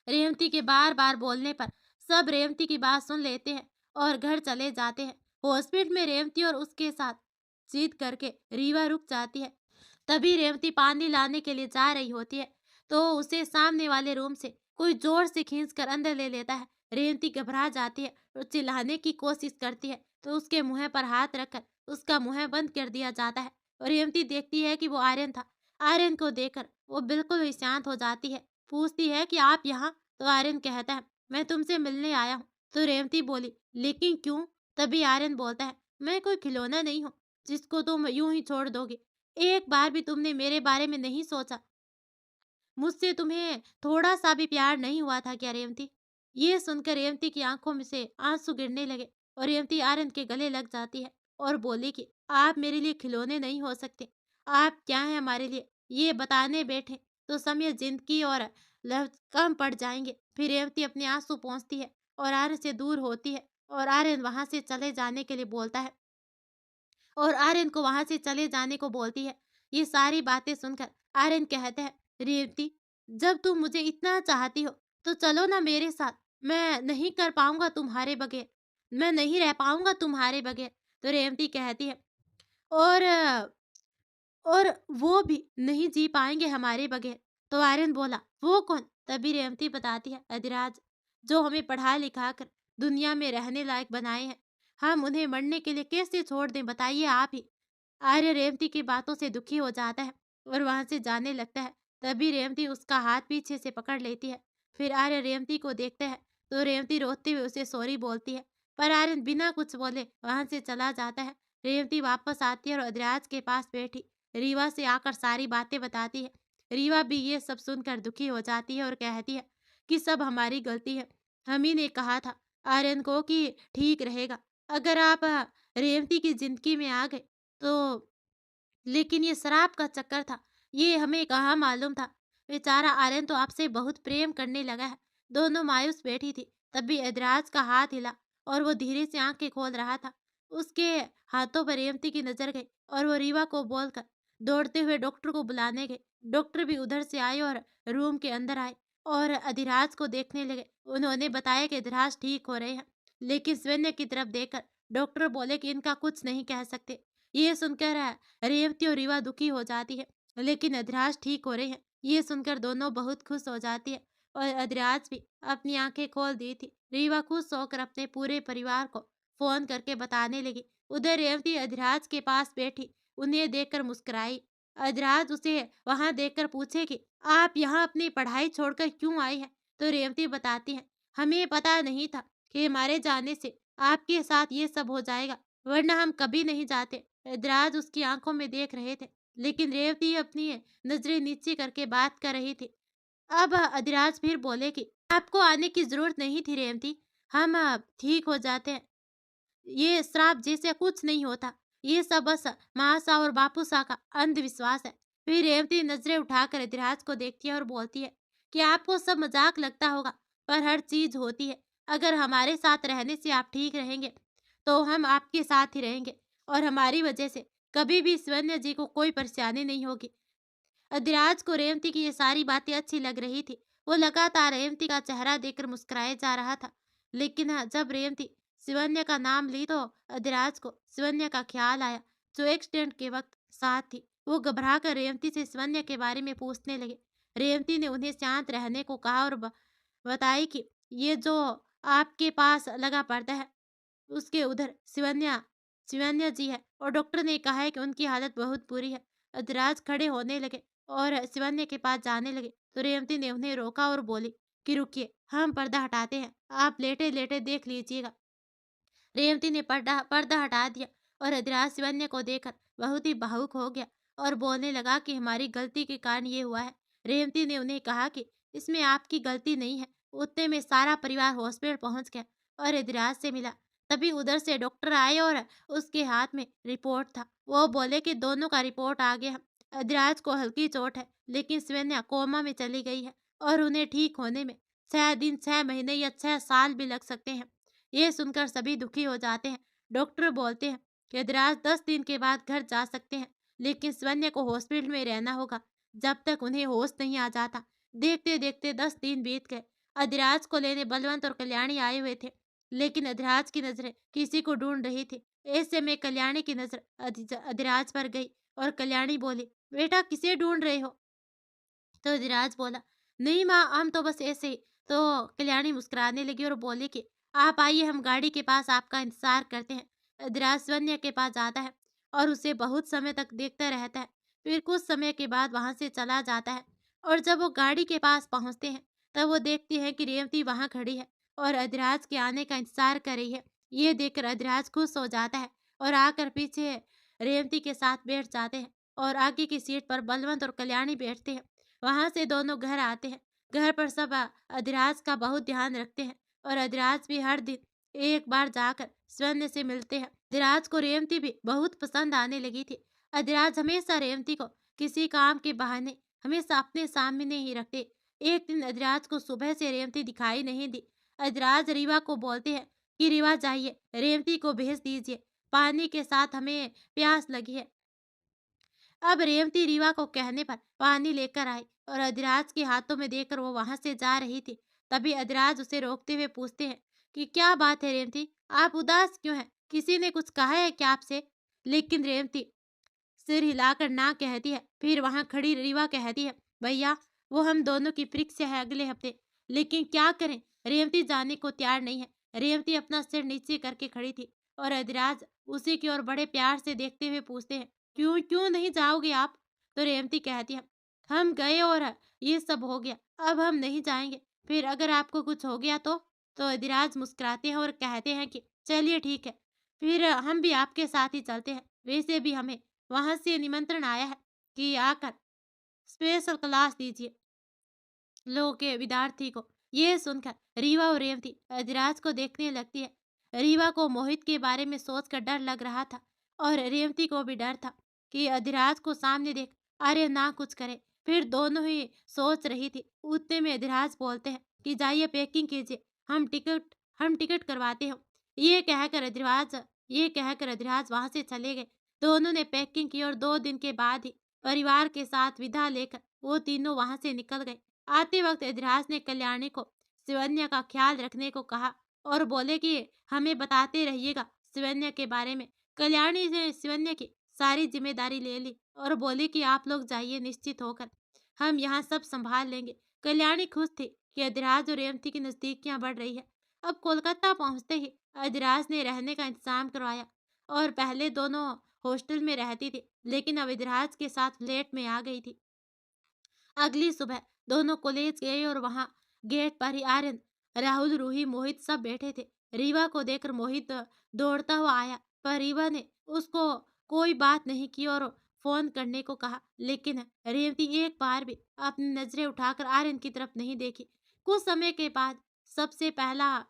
रेवती के बार बार बोलने पर सब रेवती की बात सुन लेते हैं और घर चले जाते हैं। हॉस्पिटल में रेवती और उसके साथ जीत करके रीवा रुक जाती है। तभी रेवती पानी लाने के लिए जा रही होती है तो उसे सामने वाले रूम से कोई जोर से खींचकर अंदर ले लेता है। रेवती घबरा जाती है और चिल्लाने की कोशिश करती है तो उसके मुंह पर हाथ रखकर उसका मुंह बंद कर दिया जाता है। और रेवती देखती है कि वो आर्यन था। आर्यन को देखकर वो बिल्कुल ही शांत हो जाती है पूछती है कि आप यहाँ? तो आर्यन कहता है, मैं तुमसे मिलने आया हूँ। तो रेवती बोली, लेकिन क्यों? तभी आर्यन बोलता है, मैं कोई खिलौना नहीं हूँ जिसको तुम यूं ही छोड़ दोगे। एक बार भी तुमने मेरे बारे में नहीं सोचा। मुझसे तुम्हें थोड़ा सा भी प्यार नहीं हुआ था क्या रेवती? ये सुनकर रेवती की आंखों में से आंसू गिरने लगे और रेवती आर्यन के गले लग जाती है और बोली कि आप मेरे लिए खिलौने नहीं हो सकते। आप क्या हैं हमारे लिए? ये बताने बैठे तो समय जिंदगी और लफ्ज कम पड़ जाएंगे। फिर रेवती अपने आंसू पोंछती है और आर्यन से दूर होती है और आर्यन वहां से चले जाने के लिए बोलता है और आर्यन को वहां से चले जाने को बोलती है। ये सारी बातें सुनकर आर्यन कहते हैं, रेवती, जब तुम मुझे इतना चाहती हो तो चलो ना मेरे साथ। मैं नहीं कर पाऊंगा तुम्हारे बगैर। मैं नहीं रह पाऊंगा तुम्हारे बगैर। तो रेवती कहती है, और और वो भी नहीं जी पाएंगे हमारे बगैर। तो आर्यन बोला, वो कौन? तभी रेवती बताती है, अधिराज, जो हमें पढ़ा लिखा कर दुनिया में रहने लायक बनाए हैं। हम उन्हें मरने के लिए कैसे छोड़ दें, बताइए आप ही। आर्य रेवती की बातों से दुखी हो जाता है और वहां से जाने लगता है। तभी रेवती उसका हाथ पीछे से पकड़ लेती है। फिर आर्य रेवती को देखता है तो रेवती रोते हुए उसे सॉरी बोलती है, पर आर्यन बिना कुछ बोले वहां से चला जाता है। रेवती वापस आती है और अधिराज के पास बैठी रीवा से आकर सारी बातें बताती है। रीवा भी ये सब सुनकर दुखी हो जाती है और कहती है कि सब हमारी गलती है। हम ही ने कहा था आर्यन को कि ठीक रहेगा अगर आप रेवती की जिंदगी में आ गए तो, लेकिन ये शराब का चक्कर था, ये हमें कहाँ मालूम था। बेचारा आर्यन तो आपसे बहुत प्रेम करने लगा है। दोनों मायूस बैठी थी। तभी एदराज का हाथ हिला और वो धीरे से आंखें खोल रहा था। उसके हाथों पर रेवती की नजर गई और वो रीवा को बोलकर दौड़ते हुए डॉक्टर को बुलाने गए। डॉक्टर भी उधर से आए और रूम के अंदर आए और अधिराज को देखने लगे। उन्होंने बताया कि अधिराज ठीक हो रहे हैं, लेकिन सैन्य की तरफ देखकर डॉक्टर बोले कि इनका कुछ नहीं कह सकते। ये सुनकर रेवती और रीवा दुखी हो जाती है, लेकिन अधराज ठीक हो रहे हैं। ये सुनकर दोनों बहुत खुश हो जाती है और अधराज भी अपनी आंखें खोल दी थी। रीवा खुश होकर अपने पूरे परिवार को फोन करके बताने लगी। उधर रेवती अधराज के पास बैठी उन्हें देखकर मुस्कुराई। अधराज उसे वहां देखकर पूछे कि आप यहाँ अपनी पढ़ाई छोड़कर क्यों आई हैं? तो रेवती बताती है, हमें पता नहीं था कि हमारे जाने से आपके साथ ये सब हो जाएगा, वरना हम कभी नहीं जाते। एदराज उसकी आंखों में देख रहे थे, लेकिन रेवती अपनी नजरें नीचे करके बात कर रही थी। अब अधिराज फिर बोले कि आपको आने की जरूरत नहीं थी रेवती, हम ठीक हो जाते हैं। ये श्राप जैसे कुछ नहीं होता। ये सब बस महाशा और बापूसा का अंधविश्वास है। फिर रेवती नजरें उठाकर अधिराज को देखती है और बोलती है कि आपको सब मजाक लगता होगा, पर हर चीज होती है। अगर हमारे साथ रहने से आप ठीक रहेंगे तो हम आपके साथ ही रहेंगे और हमारी वजह से कभी भी स्वर्ण जी को कोई परेशानी नहीं होगी। अधिराज को रेवती की ये सारी बातें अच्छी लग रही थी। वो लगातार रेवती का चेहरा देखकर मुस्कुराए जा रहा था। लेकिन जब रेवती शिवन्य का नाम ली तो अधिराज को शिवन्य का ख्याल आया, जो एक्सीडेंट के वक्त साथ थी। वो घबरा कर रेवती से शिवन्य के बारे में पूछने लगे। रेवती ने उन्हें शांत रहने को कहा और बताई कि ये जो आपके पास लगा पड़ता है उसके उधर शिवन्या शिवन्या जी है और डॉक्टर ने कहा है कि उनकी हालत बहुत बुरी है। अधराज खड़े होने लगे और शिवन्या के पास जाने लगे तो रेवती ने उन्हें रोका और बोली कि रुकिए, हम पर्दा हटाते हैं, आप लेटे लेटे देख लीजिएगा। रेवती ने पर्दा पर्दा हटा दिया और अधराज शिवन्या को देखकर बहुत ही भावुक हो गया और बोलने लगा कि हमारी गलती के कारण ये हुआ है। रेवती ने उन्हें कहा कि इसमें आपकी गलती नहीं है। उतने में सारा परिवार हॉस्पिटल पहुंच गया और अधराज से मिला। तभी उधर से डॉक्टर आए और उसके हाथ में रिपोर्ट था। वो बोले कि दोनों का रिपोर्ट आ गया। अधराज को हल्की चोट है, लेकिन शिवन्या कोमा में चली गई है और उन्हें ठीक होने में 6 दिन, 6 महीने या 6 साल भी लग सकते हैं। ये सुनकर सभी दुखी हो जाते हैं। डॉक्टर बोलते हैं कि अधिराज 10 दिन के बाद घर जा सकते हैं, लेकिन स्वन्य को हॉस्पिटल में रहना होगा जब तक उन्हें होश नहीं आ जाता। देखते देखते 10 दिन बीत गए। अधिराज को लेने बलवंत और कल्याणी आए हुए थे, लेकिन अधिराज की नजरें किसी को ढूंढ रही थी। ऐसे में कल्याणी की नजर अधिराज पर गई और कल्याणी बोली, बेटा किसे ढूंढ रहे हो? तो अधिराज बोला, नहीं माँ, हम तो बस ऐसे ही। तो कल्याणी मुस्कुराने लगी और बोली कि आप आइए, हम गाड़ी के पास आपका इंतजार करते हैं। अधिराज स्वन्य के पास जाता है और उसे बहुत समय तक देखता रहता है। फिर कुछ समय के बाद वहां से चला जाता है और जब वो गाड़ी के पास पहुंचते हैं, तब वो देखते हैं कि रेवती वहां खड़ी है और अधिराज के आने का इंतजार कर रही है। ये देखकर अधिराज खुश हो जाता है और आकर पीछे रेवती के साथ बैठ जाते हैं और आगे की सीट पर बलवंत और कल्याणी बैठते हैं। वहां से दोनों घर आते हैं। घर पर सब अधिराज का बहुत ध्यान रखते हैं और अधिराज भी हर दिन एक बार जाकर स्वर्ण से मिलते हैं। अधिराज को रेवती भी बहुत पसंद आने लगी थी। अधिराज हमेशा रेवती को किसी काम के बहाने हमेशा अपने सामने ही रखते। एक दिन अधिराज को सुबह से रेवती दिखाई नहीं दी। अधिराज रीवा को बोलते हैं कि रीवा जाइए, रेवती को भेज दीजिए, पानी के साथ हमें प्यास लगी है। अब रेवती रीवा को कहने पर पानी लेकर आई और अधिराज के हाथों में देकर वो वहां से जा रही थी। तभी अधिराज उसे रोकते हुए पूछते हैं कि क्या बात है रेवती, आप उदास क्यों हैं? किसी ने कुछ कहा है क्या आपसे? लेकिन रेवती सिर हिलाकर ना कहती है। फिर वहां खड़ी रीवा कहती है, भैया वो हम दोनों की परीक्षा है अगले हफ्ते, लेकिन क्या करें, रेवती जाने को तैयार नहीं है। रेवती अपना सिर नीचे करके खड़ी थी और अधिराज उसी की ओर बड़े प्यार से देखते हुए पूछते हैं, क्यों क्यों नहीं जाओगे आप? तो रेवती कहती है, हम गए और ये सब हो गया, अब हम नहीं जाएंगे, फिर अगर आपको कुछ हो गया तो अधिराज मुस्कुराते हैं और कहते हैं कि चलिए ठीक है, फिर हम भी आपके साथ ही चलते हैं। वैसे भी हमें वहां से निमंत्रण आया है कि आकर स्पेशल क्लास दीजिए लोगों के विद्यार्थी को। ये सुनकर रीवा और रेवती अधिराज को देखने लगती है। रीवा को मोहित के बारे में सोचकर डर लग रहा था और रेवती को भी डर था कि अधिराज को सामने देख अरे ना कुछ करे। फिर दोनों ही सोच रही थी, उतने में अधिराज बोलते हैं कि जाइए पैकिंग कीजिए, हम टिकट करवाते हैं। ये कहकर अधिराज वहां से चले गए। दोनों ने पैकिंग की और 2 दिन के बाद ही परिवार के साथ विदा लेकर वो तीनों वहां से निकल गए। आते वक्त एधराज ने कल्याणी को शिवन्या का ख्याल रखने को कहा और बोले कि हमें बताते रहिएगा शिवन्या के बारे में। कल्याणी ने शिवन्या की सारी जिम्मेदारी ले ली और बोली कि आप लोग जाइए निश्चित होकर, हम यहाँ सब संभाल लेंगे। कल्याणी खुश थी कि अधिराज और रेवती की नजदीकियां बढ़ रही है। अब कोलकाता पहुंचते ही अधिराज ने रहने का इंतजाम करवाया और पहले दोनों हॉस्टल में रहती थी, लेकिन अब अधिराज के साथ फ्लैट में आ गई थी। अगली सुबह दोनों कॉलेज गए और वहां गेट पर ही आर्यन, राहुल, रूही, मोहित सब बैठे थे। रीवा को देखकर मोहित दौड़ता हुआ आया, पर रीवा ने उसको कोई बात नहीं की और फोन करने को कहा, लेकिन रेवती एक बार भी अपनी नजरें उठाकर आर्यन की तरफ नहीं देखी। कुछ समय के बाद सबसे पहला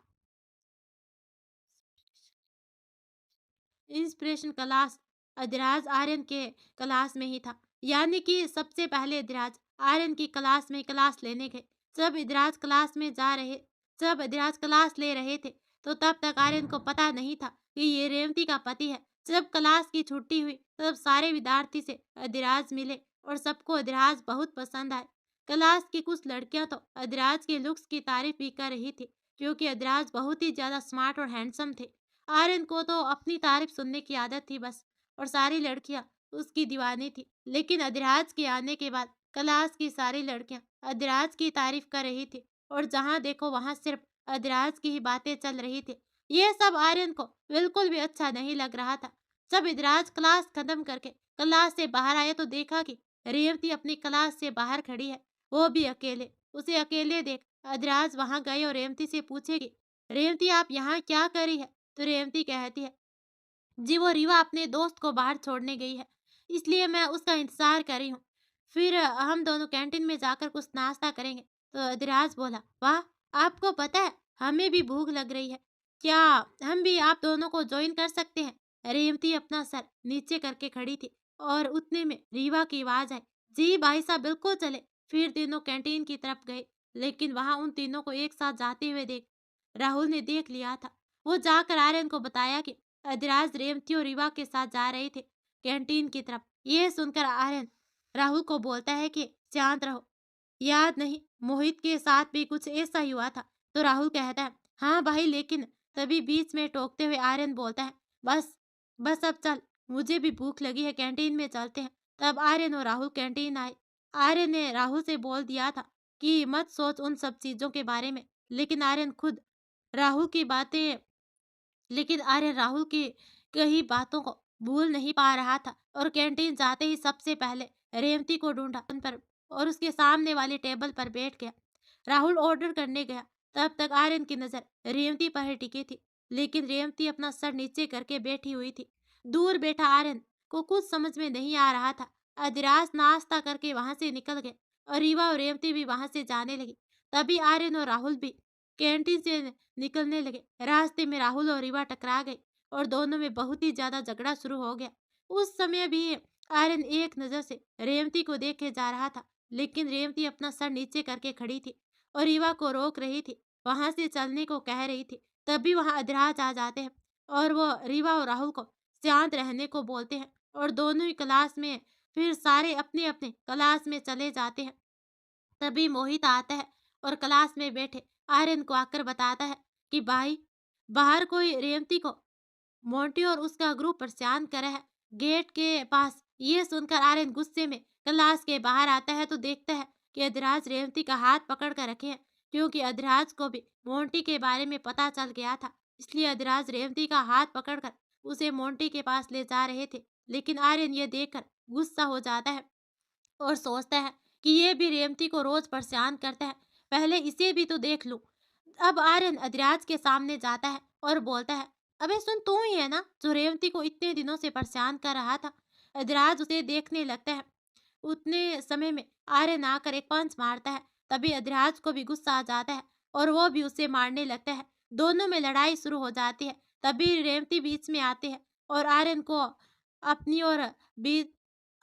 इंस्पिरेशन क्लास अधिराज आर्यन के क्लास में ही था, यानी कि सबसे पहले अधिराज आर्यन की क्लास में क्लास लेने गए। जब अधिराज क्लास ले रहे थे तो तब तक आर्यन को पता नहीं था कि ये रेवती का पति है। जब क्लास की छुट्टी हुई तब सारे विद्यार्थी से अधिराज मिले और सबको अधिराज बहुत पसंद आए। क्लास की कुछ लड़कियां तो अधिराज के लुक्स की तारीफ भी कर रही थी, क्योंकि अधिराज बहुत ही ज्यादा स्मार्ट और हैंडसम थे। आर्यन को तो अपनी तारीफ सुनने की आदत थी बस, और सारी लड़कियां उसकी दीवानी थी। लेकिन अधिराज के आने के बाद क्लास की सारी लड़कियां अधिराज की तारीफ कर रही थी और जहां देखो वहां सिर्फ अधिराज की ही बातें चल रही थी। यह सब आर्यन को बिल्कुल भी अच्छा नहीं लग रहा था। जब अधिराज क्लास खत्म करके क्लास से बाहर आया तो देखा कि रेवती अपनी क्लास से बाहर खड़ी है, वो भी अकेले। उसे अकेले देख अधिराज वहां गए और रेवती से पूछे कि रेवती आप यहाँ क्या कर रही है? तो रेवती कहती है, जी वो रीवा अपने दोस्त को बाहर छोड़ने गई है, इसलिए मैं उसका इंतजार कर रही हूँ। फिर हम दोनों कैंटीन में जाकर कुछ नाश्ता करेंगे। तो अधिराज बोला, वाह, आपको पता है हमें भी भूख लग रही है, क्या हम भी आप दोनों को ज्वाइन कर सकते हैं? रेवती अपना सर नीचे करके खड़ी थी और उतने में रीवा की आवाज आई, जी भाई साहब बिल्कुल चले। फिर तीनों कैंटीन की तरफ गए, लेकिन वहां उन तीनों को एक साथ जाते हुए देख राहुल ने देख लिया था। वो जाकर आर्यन को बताया कि अधिराज रेवती और रीवा के साथ जा रहे थे कैंटीन की तरफ। ये सुनकर आर्यन राहुल को बोलता है कि शांत रहो, याद नहीं मोहित के साथ भी कुछ ऐसा ही हुआ था? तो राहुल कहता है, हाँ भाई, लेकिन तभी बीच में टोकते हुए आर्यन बोलता है, बस बस अब चल, मुझे भी भूख लगी है, कैंटीन में चलते हैं। तब आर्यन और राहुल कैंटीन आए। आर्यन ने राहुल से बोल दिया था कि मत सोच उन सब चीजों के बारे में, लेकिन आर्यन खुद राहुल की बातें लेकिन आर्यन राहुल की कही बातों को भूल नहीं पा रहा था और कैंटीन जाते ही सबसे पहले रेवती को ढूंढा। उन पर और उसके सामने वाले टेबल पर बैठ गया। राहुल ऑर्डर करने गया, तब तक आर्यन की नजर रेवती पर ही टिकी थी, लेकिन रेवती अपना सर नीचे करके बैठी हुई थी। दूर बैठा आर्यन को कुछ समझ में नहीं आ रहा था। अधिराज नाश्ता करके वहां से निकल गए और रीवा और रेवती भी वहां से जाने लगी। तभी आर्यन और राहुल भी कैंटीन से निकलने लगे। रास्ते में राहुल और रीवा टकरा गए और दोनों में बहुत ही ज्यादा झगड़ा शुरू हो गया। उस समय भी आर्यन एक नजर से रेवती को देखे जा रहा था, लेकिन रेवती अपना सर नीचे करके खड़ी थी और रीवा को रोक रही थी, वहां से चलने को कह रही थी। तभी वहां अधिराज आ जाते हैं और वो रीवा और राहुल को शांत रहने को बोलते हैं और दोनों ही क्लास में फिर सारे अपने अपने क्लास में चले जाते हैं। तभी मोहित आता है और क्लास में बैठे आर्यन को आकर बताता है कि भाई, बाहर कोई रेवती को मोंटी और उसका ग्रुप परेशान करे है गेट के पास। ये सुनकर आर्यन गुस्से में क्लास के बाहर आता है तो देखता है कि अधिराज रेवती का हाथ पकड़ कर रखे हैं, क्योंकि अधिराज को भी मोंटी के बारे में पता चल गया था। इसलिए अधिराज रेवती का हाथ पकड़कर उसे मोंटी के पास ले जा रहे थे। लेकिन आर्यन ये देखकर गुस्सा हो जाता है और सोचता है कि ये भी रेवती को रोज परेशान करता है, पहले इसे भी तो देख लूं। अब आर्यन अधिराज के सामने जाता है और बोलता है, अबे सुन, तू ही है ना जो रेवती को इतने दिनों से परेशान कर रहा था। अधिराज उसे देखने लगता है। उतने समय में आर्यन आकर एक पंच मारता है। तभी अधिराज को भी गुस्सा आ जाता है और वो भी उसे मारने लगता है। दोनों में लड़ाई शुरू हो जाती है। तभी रेवती बीच में आते हैं और आर्यन को अपनी ओर बीच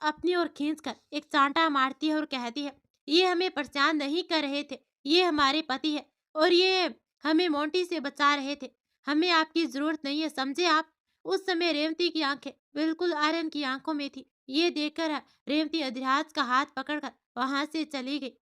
अपनी ओर खींचकर एक चांटा मारती है और कहती है, ये हमें परेशान नहीं कर रहे थे, ये हमारे पति है और ये हमें मोंटी से बचा रहे थे। हमें आपकी जरूरत नहीं है, समझे आप। उस समय रेवती की आंखें बिल्कुल आर्यन की आंखों में थी। ये देखकर रेवती अधिराज का हाथ पकड़कर वहां से चली गई।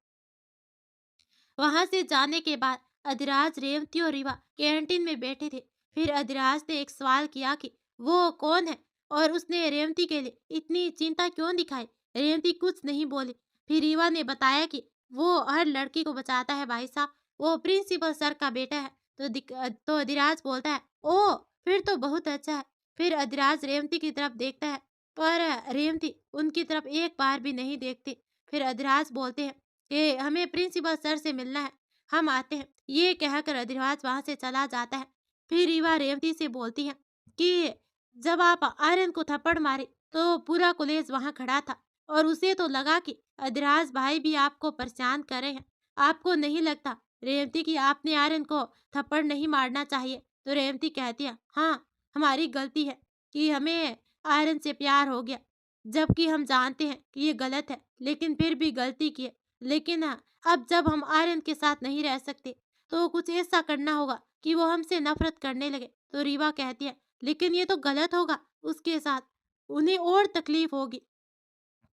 वहां से जाने के बाद अधिराज, रेवती और रीवा कैंटीन में बैठे थे। फिर अधिराज ने एक सवाल किया कि वो कौन है और उसने रेवती के लिए इतनी चिंता क्यों दिखाई। रेवती कुछ नहीं बोली। फिर रीवा ने बताया कि वो हर लड़की को बचाता है भाई साहब, वो प्रिंसिपल सर का बेटा है। तो अधिराज बोलता है, ओ फिर तो बहुत अच्छा है। फिर अधिराज रेवती की तरफ देखता है, पर रेवती उनकी तरफ एक बार भी नहीं देखती। फिर अधिराज बोलते हैं कि हमें प्रिंसिपल सर से मिलना है, हम आते हैं। ये कहकर अधिराज वहां से चला जाता है। फिर रीवा रेवती से बोलती है कि जब आप आर्यन को थप्पड़ मारे तो पूरा कॉलेज वहां खड़ा था और उसे तो लगा कि अधिराज भाई भी आपको परेशान कर रहे हैं। आपको नहीं लगता रेवती कि आपने आर्यन को थप्पड़ नहीं मारना चाहिए। तो रेवती कहती है, हाँ हमारी गलती है कि हमें आर्यन से प्यार हो गया, जबकि हम जानते हैं कि ये गलत है, लेकिन फिर भी गलती की है। लेकिन अब जब हम आर्यन के साथ नहीं रह सकते तो कुछ ऐसा करना होगा कि वो हमसे नफरत करने लगे। तो रीवा कहती है, लेकिन ये तो गलत होगा, उसके साथ उन्हें और तकलीफ होगी।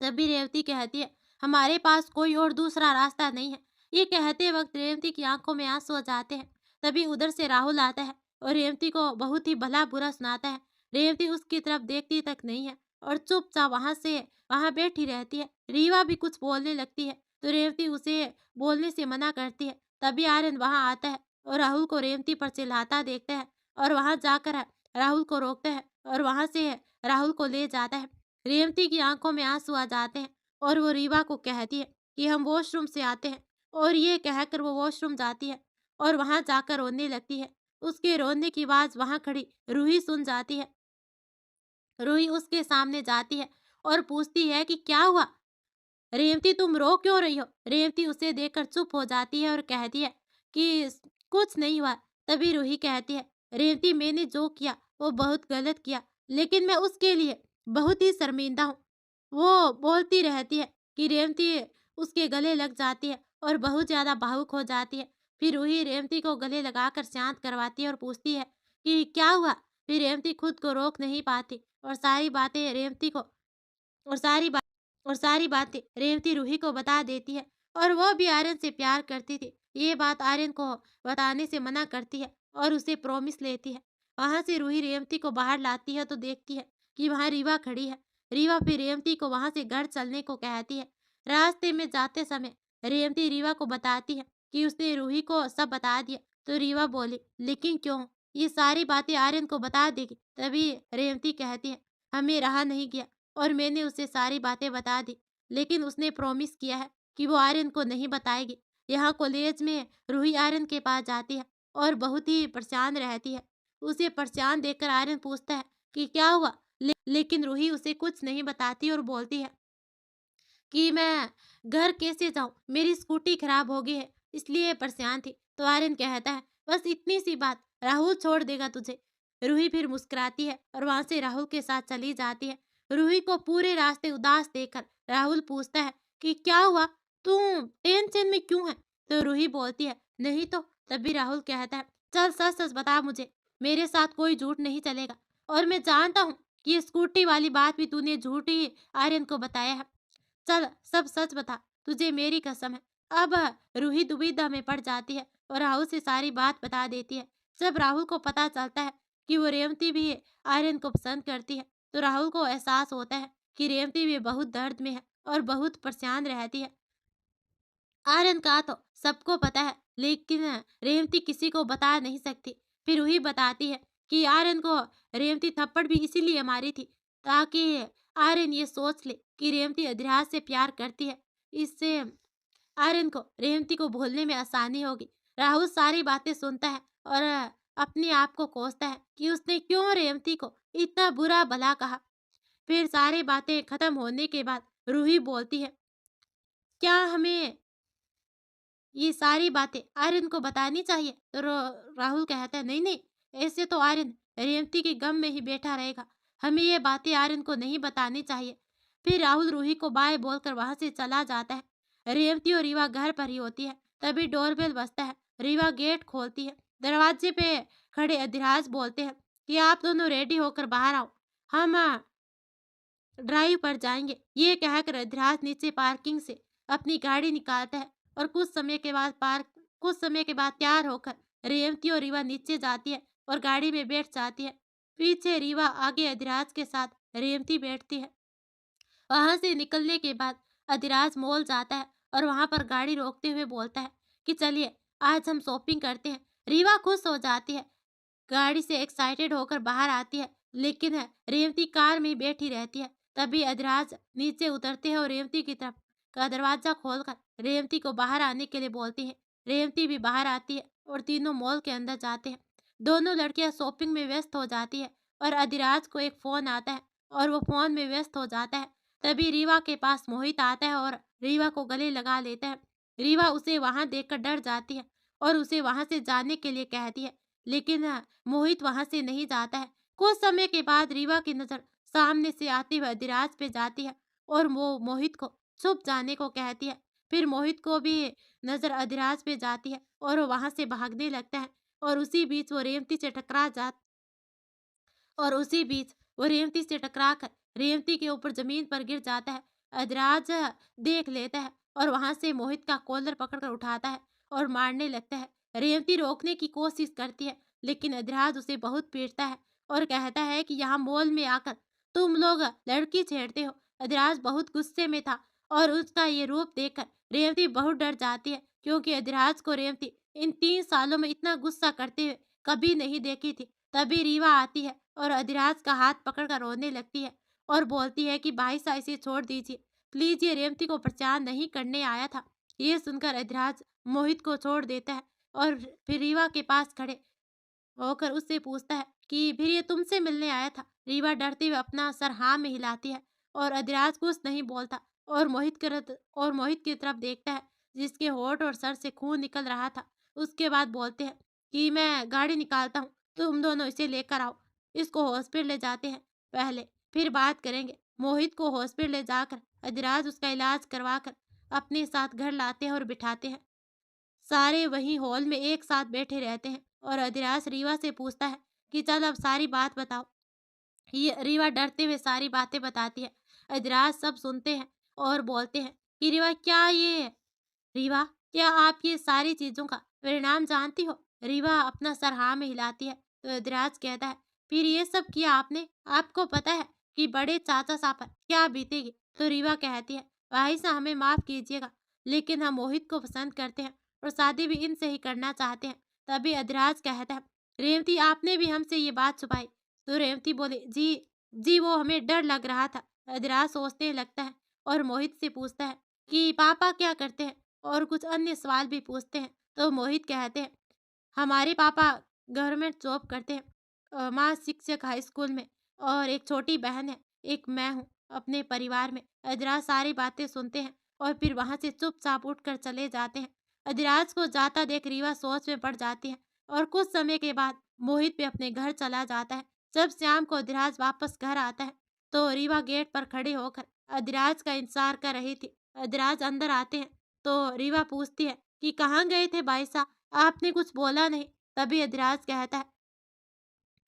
तभी रेवती कहती है, हमारे पास कोई और दूसरा रास्ता नहीं है। ये कहते वक्त रेवती की आंखों में आंसू आ जाते हैं। तभी उधर से राहुल आता है और रेवती को बहुत ही भला बुरा सुनाता है। रेवती उसकी तरफ देखती तक नहीं है और चुपचाप वहां बैठी रहती है। रीवा भी कुछ बोलने लगती है तो रेवती उसे बोलने से मना करती है। तभी आर्यन वहां आता है और राहुल को रेवती पर चिल्लाता देखता है और वहां जाकर राहुल को रोकता है और वहां से राहुल को ले जाता है। रेवती की आंखों में आंसू आ जाते हैं और वो रीवा को कहती है कि हम वॉशरूम से आते हैं, और ये कहकर वो वॉशरूम जाती है और वहां जाकर रोने लगती है। उसके रोने की आवाज वहां खड़ी रूही सुन जाती है। रूही उसके सामने जाती है और पूछती है कि क्या हुआ रेवती, तुम रो क्यों रही हो। रेवती उसे देखकर चुप हो जाती है और कहती है कि कुछ नहीं हुआ। तभी रूही कहती है, रेवती मैंने जो किया वो बहुत गलत किया, लेकिन मैं उसके लिए बहुत ही शर्मिंदा हूँ। वो बोलती रहती है कि रेवती उसके गले लग जाती है और बहुत ज्यादा भावुक हो जाती है। फिर रूही रेवती को गले लगाकर शांत करवाती है और पूछती है कि क्या हुआ। फिर रेवती खुद को रोक नहीं पाती और सारी बातें रेवती रूही को बता देती है और वह भी आर्यन से प्यार करती थी। ये बात आर्यन को बताने से मना करती है और उसे प्रॉमिस लेती है। वहां से रूही रेवती को बाहर लाती है तो देखती है कि वहां रीवा खड़ी है। रीवा फिर रेवती को वहां से घर चलने को कहती है। रास्ते में जाते समय रेवती रीवा को बताती है कि उसने रूही को सब बता दिया। तो रीवा बोली, लेकिन क्यों, ये सारी बातें आर्यन को बता देगी। तभी रेवती कहती है, हमें रहा नहीं गया और मैंने उसे सारी बातें बता दी, लेकिन उसने प्रॉमिस किया है कि वो आर्यन को नहीं बताएगी। यहाँ कॉलेज में रूही आर्यन के पास जाती है और बहुत ही परेशान रहती है। उसे परेशान देखकर आर्यन पूछता है कि क्या हुआ? लेकिन रूही उसे कुछ नहीं बताती और बोलती है कि मैं घर कैसे जाऊँ? मेरी स्कूटी खराब हो गई है, इसलिए परेशान थी। तो आर्यन कहता है, बस इतनी सी बात, राहुल छोड़ देगा तुझे। रूही फिर मुस्कुराती है और वहाँ से राहुल के साथ चली जाती है। रूही को पूरे रास्ते उदास देखकर राहुल पूछता है कि क्या हुआ? तू टेंशन में क्यों है? तो रूही बोलती है, नहीं तो। तभी राहुल कहता है, चल सच सच बता मुझे, मेरे साथ कोई झूठ नहीं चलेगा। और मैं जानता हूँ कि ये स्कूटी वाली बात भी तूने झूठ ही आर्यन को बताया है। चल सब सच बता, तुझे मेरी कसम है। अब रूही दुविधा में पड़ जाती है और राहुल से सारी बात बता देती है। जब राहुल को पता चलता है कि वो रेवती भी आर्यन को पसंद करती है, तो राहुल को एहसास होता है कि रेवती भी बहुत दर्द में है और बहुत परेशान रहती है। आर्यन का तो सबको पता है, लेकिन रेवती किसी को बता नहीं सकती। फिर वही बताती है कि आर्यन को रेवती थप्पड़ भी इसीलिए मारी थी, ताकि आर्यन ये सोच ले कि रेवती अधिराज से प्यार करती है। इससे आर्यन को रेवती को भूलने में आसानी होगी। राहुल सारी बातें सुनता है और अपने आप को कोसता है कि उसने क्यों रेवती को इतना बुरा भला कहा। फिर सारी बातें खत्म होने के बाद रूही बोलती है, क्या हमें ये सारी बातें आर्यन को बतानी चाहिए? तो राहुल कहता है, नहीं नहीं, ऐसे तो आर्यन रेवती के गम में ही बैठा रहेगा, हमें ये बातें आर्यन को नहीं बतानी चाहिए। फिर राहुल रूही को बाय बोलकर वहां से चला जाता है। रेवती और रीवा घर पर ही होती है। तभी डोरबेल बजता है। रीवा गेट खोलती है। दरवाजे पे खड़े अधिराज बोलते हैं कि आप दोनों रेडी होकर बाहर आओ, हम ड्राइव पर जाएंगे। ये कहकर अधिराज नीचे पार्किंग से अपनी गाड़ी निकालता है और कुछ समय के बाद तैयार होकर रेवती और रीवा नीचे जाती है और गाड़ी में बैठ जाती है। पीछे रीवा, आगे अधिराज के साथ रेवती बैठती है। वहां से निकलने के बाद अधिराज मॉल जाता है और वहां पर गाड़ी रोकते हुए बोलता है कि चलिए आज हम शॉपिंग करते हैं। रीवा खुश हो जाती है, गाड़ी से एक्साइटेड होकर बाहर आती है, लेकिन रेवती कार में ही बैठी रहती है। तभी अधिराज नीचे उतरते हैं और रेवती की तरफ का दरवाजा खोलकर रेवती को बाहर आने के लिए बोलती है। रेवती भी बाहर आती है और तीनों मॉल के अंदर जाते हैं। दोनों लड़कियां शॉपिंग में व्यस्त हो जाती है और अधिराज को एक फोन आता है और वो फोन में व्यस्त हो जाता है। तभी रीवा के पास मोहित आता है और रीवा को गले लगा लेता है। रीवा उसे वहां देखकर डर जाती है और उसे वहां से जाने के लिए कहती है, लेकिन मोहित वहां से नहीं जाता है। कुछ समय के बाद रीवा की नजर सामने से आते हुए अधिराज पे जाती है और वो मोहित को छुप जाने को कहती है। फिर मोहित को भी नजर अधिराज पे जाती है और वो वहां से भागने लगता है और उसी बीच वो रेवती से टकरा जा और उसी बीच वो रेवती से टकराकर रेवती के ऊपर जमीन पर गिर जाता है। अधिराज देख लेता है और वहां से मोहित का कॉलर पकड़कर उठाता है और मारने लगता है। रेवती रोकने की कोशिश करती है, लेकिन अधिराज उसे बहुत पीटता है और कहता है कि यहाँ मॉल में आकर तुम लोग लड़की छेड़ते हो। अधिराज बहुत गुस्से में था और उसका ये रूप देखकर रेवती बहुत डर जाती है, क्योंकि अधिराज को रेवती इन 3 सालों में इतना गुस्सा करते हुए कभी नहीं देखी थी। तभी रीवा आती है और अधिराज का हाथ पकड़कर रोने लगती है और बोलती है कि भाई साहब इसे छोड़ दीजिए प्लीज, ये रेवती को परेशान नहीं करने आया था। ये सुनकर अधिराज मोहित को छोड़ देता है और फिर रीवा के पास खड़े होकर उससे पूछता है कि फिर ये तुमसे मिलने आया था। रीवा डरते हुए अपना सर हाँ में हिलाती है और अधिराज कुछ नहीं बोलता और मोहित की तरफ देखता है, जिसके होठ और सर से खून निकल रहा था। उसके बाद बोलते हैं कि मैं गाड़ी निकालता हूँ, तुम दोनों इसे लेकर आओ, इसको हॉस्पिटल ले जाते हैं पहले, फिर बात करेंगे। मोहित को हॉस्पिटल ले जाकर अधिराज उसका इलाज करवाकर अपने साथ घर लाते हैं और बिठाते हैं। सारे वहीं हॉल में एक साथ बैठे रहते हैं और अधिराज रीवा से पूछता है कि चल अब सारी बात बताओ। ये रीवा डरते हुए सारी बातें बताती है। अधिराज सब सुनते हैं और बोलते हैं कि रीवा, क्या आप ये सारी चीजों का परिणाम जानती हो? रीवा अपना सर हाँ में हिलाती है। तो अधिराज कहता है, फिर ये सब किया आपने, आपको पता है कि बड़े चाचा साहब पर क्या बीतेगी? तो रीवा कहती है, भाई साहब हमें माफ कीजिएगा, लेकिन हम मोहित को पसंद करते हैं और शादी भी इनसे ही करना चाहते हैं। तभी अधिराज कहता है, रेवती आपने भी हमसे ये बात छुपाई? तो रेवती बोले, जी जी, वो हमें डर लग रहा था। अधिराज सोचने लगता है और मोहित से पूछता है कि पापा क्या करते हैं, और कुछ अन्य सवाल भी पूछते हैं। तो मोहित कहते हैं, हमारे पापा गवर्नमेंट जॉब करते हैं, माँ शिक्षक हाई स्कूल में, और एक छोटी बहन है, एक मैं हूँ अपने परिवार में। अधिराज सारी बातें सुनते हैं और फिर वहां से चुपचाप उठकर चले जाते हैं। अधिराज को जाता देख रीवा सोच में पड़ जाती है, और कुछ समय के बाद मोहित भी अपने घर चला जाता है। जब शाम को अधिराज वापस घर आता है तो रीवा गेट पर खड़े होकर अधिराज का इंतजार कर रही थी। अधिराज अंदर आते हैं तो रीवा पूछती है कि कहाँ गए थे भाई साहब, आपने कुछ बोला नहीं। तभी अधिराज कहता है,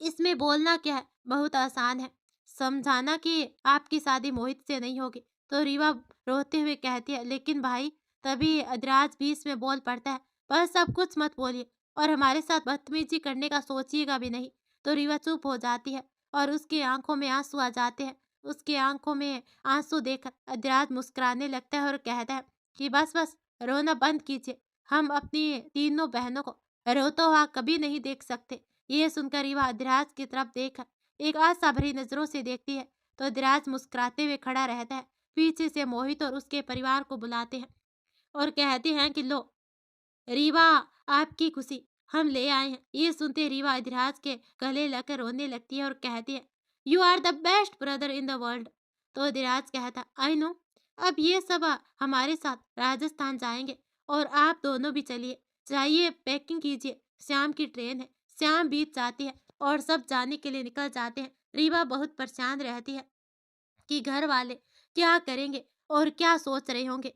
इसमें बोलना क्या है, बहुत आसान है, समझाना कि आपकी शादी मोहित से नहीं होगी। तो रीवा रोते हुए कहती है, लेकिन भाई। तभी अधिराज बीच में बोल पड़ता है, बस अब कुछ मत बोलिए, और हमारे साथ बदतमीजी करने का सोचिएगा भी नहीं। तो रीवा चुप हो जाती है और उसकी आंखों में आंसू आ जाते हैं। उसकी आंखों में आंसू देखकर अधिराज मुस्कुराने लगता है और कहता है कि बस बस, रोना बंद कीजिए, हम अपनी तीनों बहनों को रोता हुआ कभी नहीं देख सकते। ये सुनकर रीवा अधिराज की तरफ देखकर एक आशा भरी नजरों से देखती है। तो अधिराज मुस्कुराते हुए खड़ा रहता है। पीछे से मोहित और उसके परिवार को बुलाते हैं और कहते हैं कि लो रीवा, आपकी खुशी हम ले आए हैं। ये सुनते रीवा अधिराज के गले लगकर रोने लगती है और कहती है, you are the best brother in the world. तो अधिराज कहता, आई नो। अब ये सब हमारे साथ राजस्थान जाएंगे, और आप दोनों भी चलिए। जाइए, पैकिंग कीजिए, शाम की ट्रेन है। शाम बीत जाती है और सब जाने के लिए निकल जाते हैं। रीवा बहुत परेशान रहती है कि घर वाले क्या करेंगे और क्या सोच रहे होंगे।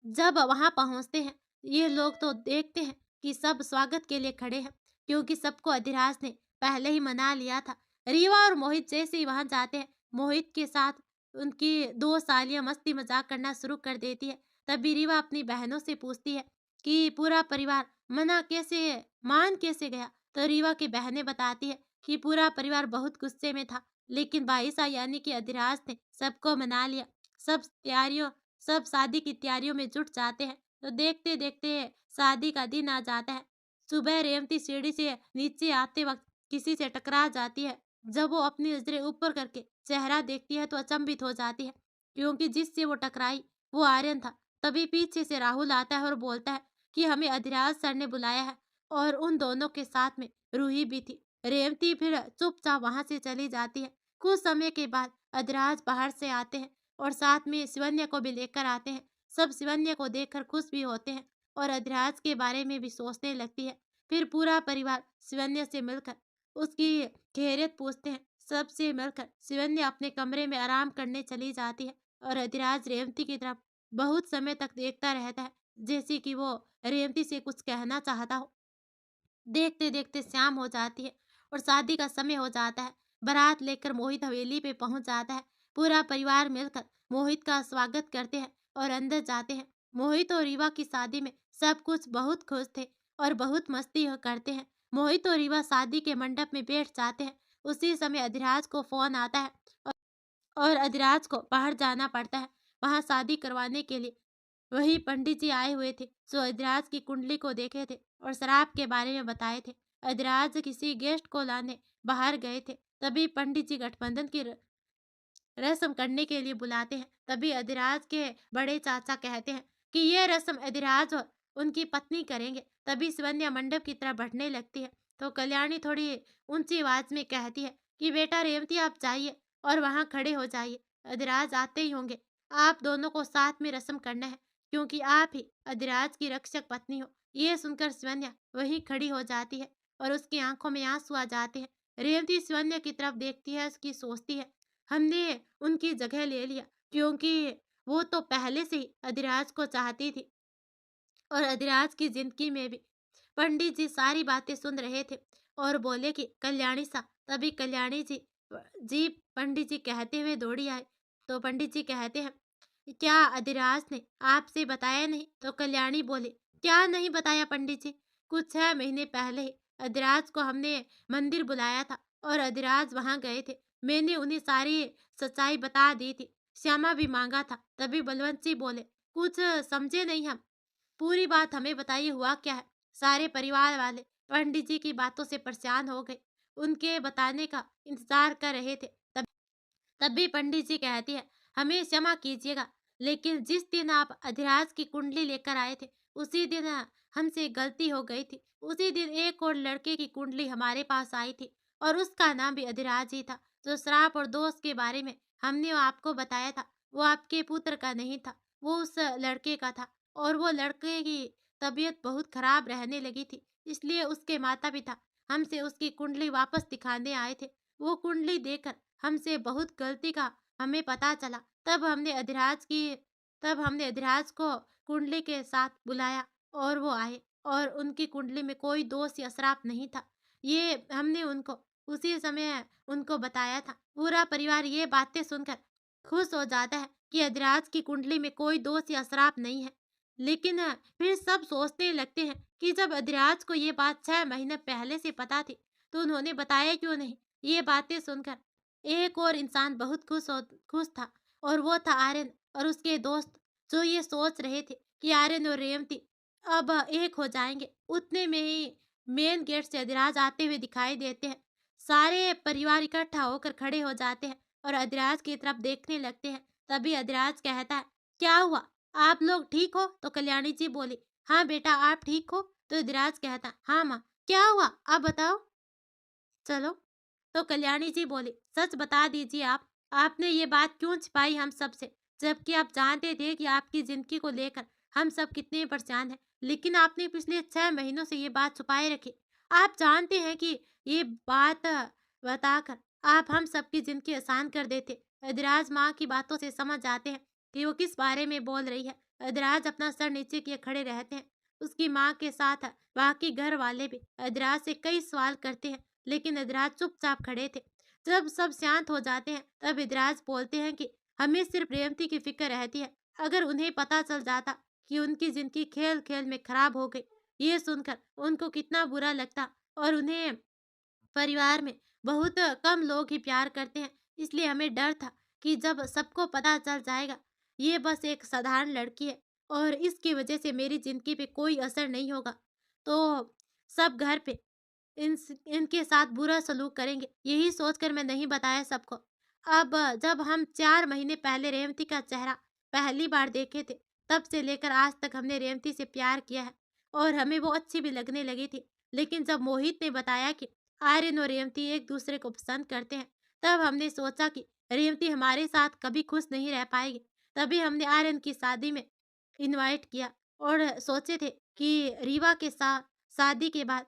जब वहां पहुंचते हैं, ये लोग तो देखते हैं कि सब स्वागत के लिए खड़े हैं, क्योंकि सबको अधिराज ने पहले ही मना लिया था। रीवा और मोहित जैसे ही वहां जाते हैं, मोहित के साथ उनकी दो सालियां मस्ती मजाक करना शुरू कर देती है। तभी रीवा अपनी बहनों से पूछती है कि पूरा परिवार मान कैसे गया। तो रीवा की बहनें बताती है कि पूरा परिवार बहुत गुस्से में था, लेकिन बाईसा यानी कि अधिराज ने सबको मना लिया। सब तैयारियों सब शादी की तैयारियों में जुट जाते हैं। तो देखते देखते शादी का दिन आ जाता है। सुबह रेवती सीढ़ी से नीचे आते वक्त किसी से टकरा जाती है। जब वो अपनी नजरें ऊपर करके चेहरा देखती है तो अचंभित हो जाती है, क्योंकि जिससे वो टकराई वो आर्यन था। तभी पीछे से राहुल आता है और बोलता है कि हमें अधिराज सर ने बुलाया है, और उन दोनों के साथ में रूही भी थी। रेवती फिर चुपचाप वहां से चली जाती है। कुछ समय के बाद अधिराज बाहर से आते हैं और साथ में शिवन्या को भी लेकर आते हैं। सब शिवन्या को देखकर खुश भी होते हैं और अधिराज के बारे में भी सोचने लगती है। फिर पूरा परिवार शिवन्या से मिलकर उसकी खैरियत पूछते हैं। सबसे मिलकर शिवन्या अपने कमरे में आराम करने चली जाती है, और अधिराज रेवती की तरफ बहुत समय तक देखता रहता है, जैसे कि वो रेवती से कुछ कहना चाहता हो। देखते देखते शाम हो जाती है और शादी का समय हो जाता है। बारात लेकर मोहित हवेली पे पहुंच जाता है। पूरा परिवार मिलकर मोहित का स्वागत करते हैं और अंदर जाते हैं। मोहित और रीवा की शादी में सब कुछ बहुत खुश थे और बहुत मस्ती करते हैं। मोहित और रीवा शादी के मंडप में बैठ जाते हैं। उसी समय अधिराज को फोन आता है और अधिराज को बाहर जाना पड़ता है, वहां शादी करवाने के लिए। वही पंडित जी आए हुए थे जो अधिराज की कुंडली को देखे थे और शराब के बारे में बताए थे। अधिराज किसी गेस्ट को लाने बाहर गए थे। तभी पंडित जी गठबंधन की रस्म करने के लिए बुलाते हैं। तभी अधिराज के बड़े चाचा कहते हैं कि ये रस्म अधिराज और उनकी पत्नी करेंगे। तभी शिवन्या मंडप की तरफ बढ़ने लगती है तो कल्याणी थोड़ी ऊंची आवाज में कहती है कि बेटा रेवती, आप जाइए और वहां खड़े हो जाइए, अधिराज आते ही होंगे। आप दोनों को साथ में रस्म करना है, क्योंकि आप ही अधिराज की रक्षक पत्नी हो। ये सुनकर शिवन्या वहीं खड़ी हो जाती है और उसकी आंखों में आंसू आ जाते हैं। रेवती शिवन्या की तरफ देखती है, उसकी सोचती है, हमने उनकी जगह ले लिया, क्योंकि वो तो पहले से ही अधिराज को चाहती थी। और अधिराज की जिंदगी में भी पंडित जी सारी बातें सुन रहे थे और बोले कि कल्याणी सा। तभी कल्याणी जी पंडित जी कहते हुए दौड़ी आए। तो पंडित जी कहते हैं, क्या अधिराज ने आपसे बताया नहीं? तो कल्याणी बोले, क्या नहीं बताया पंडित जी, कुछ 6 महीने पहले ही अधिराज को हमने मंदिर बुलाया था और अधिराज वहां गए थे। मैंने उन्हें सारी सच्चाई बता दी थी, श्यामा भी मांगा था। तभी बलवंत जी बोले, कुछ समझे नहीं हम, पूरी बात हमें बताइए, हुआ क्या है? सारे परिवार वाले पंडित जी की बातों से परेशान हो गए, उनके बताने का इंतजार कर रहे थे। तभी पंडित जी कहती है, हमें क्षमा कीजिएगा, लेकिन जिस दिन आप अधिराज की कुंडली लेकर आए थे, उसी दिन हमसे गलती हो गई थी। उसी दिन एक और लड़के की कुंडली हमारे पास आई थी और उसका नाम भी अधिराज ही था। जो श्राप और दोष के बारे में हमने वो आपको बताया था, वो आपके पुत्र का नहीं था, वो उस लड़के का था और वो लड़के की तबीयत बहुत खराब रहने लगी थी। इसलिए उसके माता-पिता हमसे उसकी कुंडली वापस दिखाने आए थे। वो कुंडली देखकर हमसे बहुत गलती का हमें पता चला। तब हमने अधिराज को कुंडली के साथ बुलाया और वो आए और उनकी कुंडली में कोई दोष या श्राप नहीं था। ये हमने उनको उसी समय उनको बताया था। पूरा परिवार ये बातें सुनकर खुश हो जाता है कि अधिराज की कुंडली में कोई दोष या श्राप नहीं है। लेकिन फिर सब सोचने लगते हैं कि जब अधिराज को ये बात 6 महीने पहले से पता थी, तो उन्होंने बताया क्यों नहीं? ये बातें सुनकर एक और इंसान बहुत खुश था और वो था आर्यन और उसके दोस्त, जो ये सोच रहे थे कि आर्यन और रेवती अब एक हो जाएँगे। उतने में ही मेन गेट से अधिराज आते हुए दिखाई देते हैं। सारे परिवार इकट्ठा होकर खड़े हो जाते हैं और अधिराज की तरफ देखने लगते हैं। तभी अधिराज कहता है, "क्या हुआ? आप लोग ठीक हो?" तो कल्याणी जी बोली, "हाँ बेटा, आप ठीक हो?" तो अधिराज कहता, "हाँ माँ।" "क्या हुआ? आप बताओ।" "चलो।" तो कल्याणी जी बोली, "सच बता दीजिए आप, आपने ये बात क्यों छिपाई हम सबसे? जबकि आप जानते थे कि आपकी ज़िंदगी को लेकर हम सब कितने परेशान हैं, लेकिन आपने पिछले 6 महीनों से ये बात छुपाए रखी। आप जानते हैं कि ये बात बताकर आप हम सबकी ज़िंदगी आसान कर देते।" अधिराज माँ की बातों से समझ जाते हैं कि वो किस बारे में बोल रही है। अधिराज अपना सर नीचे किए खड़े रहते हैं। उसकी माँ के साथ बाकी घर वाले भी अधिराज से कई सवाल करते हैं, लेकिन अधिराज चुपचाप खड़े थे। जब सब शांत हो जाते हैं, तब अधिराज बोलते हैं कि हमें सिर्फ रेवती की फिक्र रहती है। अगर उन्हें पता चल जाता कि उनकी जिंदगी खेल-खेल में खराब हो गई, ये सुनकर उनको कितना बुरा लगता और उन्हें परिवार में बहुत कम लोग ही प्यार करते हैं। इसलिए हमें डर था कि जब सबको पता चल जाएगा, ये बस एक साधारण लड़की है और इसकी वजह से मेरी ज़िंदगी पे कोई असर नहीं होगा, तो सब घर पे इनके साथ बुरा सलूक करेंगे। यही सोचकर मैं नहीं बताया सबको। अब जब हम 4 महीने पहले रेवती का चेहरा पहली बार देखे थे, तब से लेकर आज तक हमने रेवती से प्यार किया है और हमें वो अच्छी भी लगने लगी थी। लेकिन जब मोहित ने बताया कि आर्यन और रेवती एक दूसरे को पसंद करते हैं, तब हमने सोचा कि रेवती हमारे साथ कभी खुश नहीं रह पाएगी। तभी हमने आर्यन की शादी में इनवाइट किया और सोचे थे कि रीवा के साथ शादी के बाद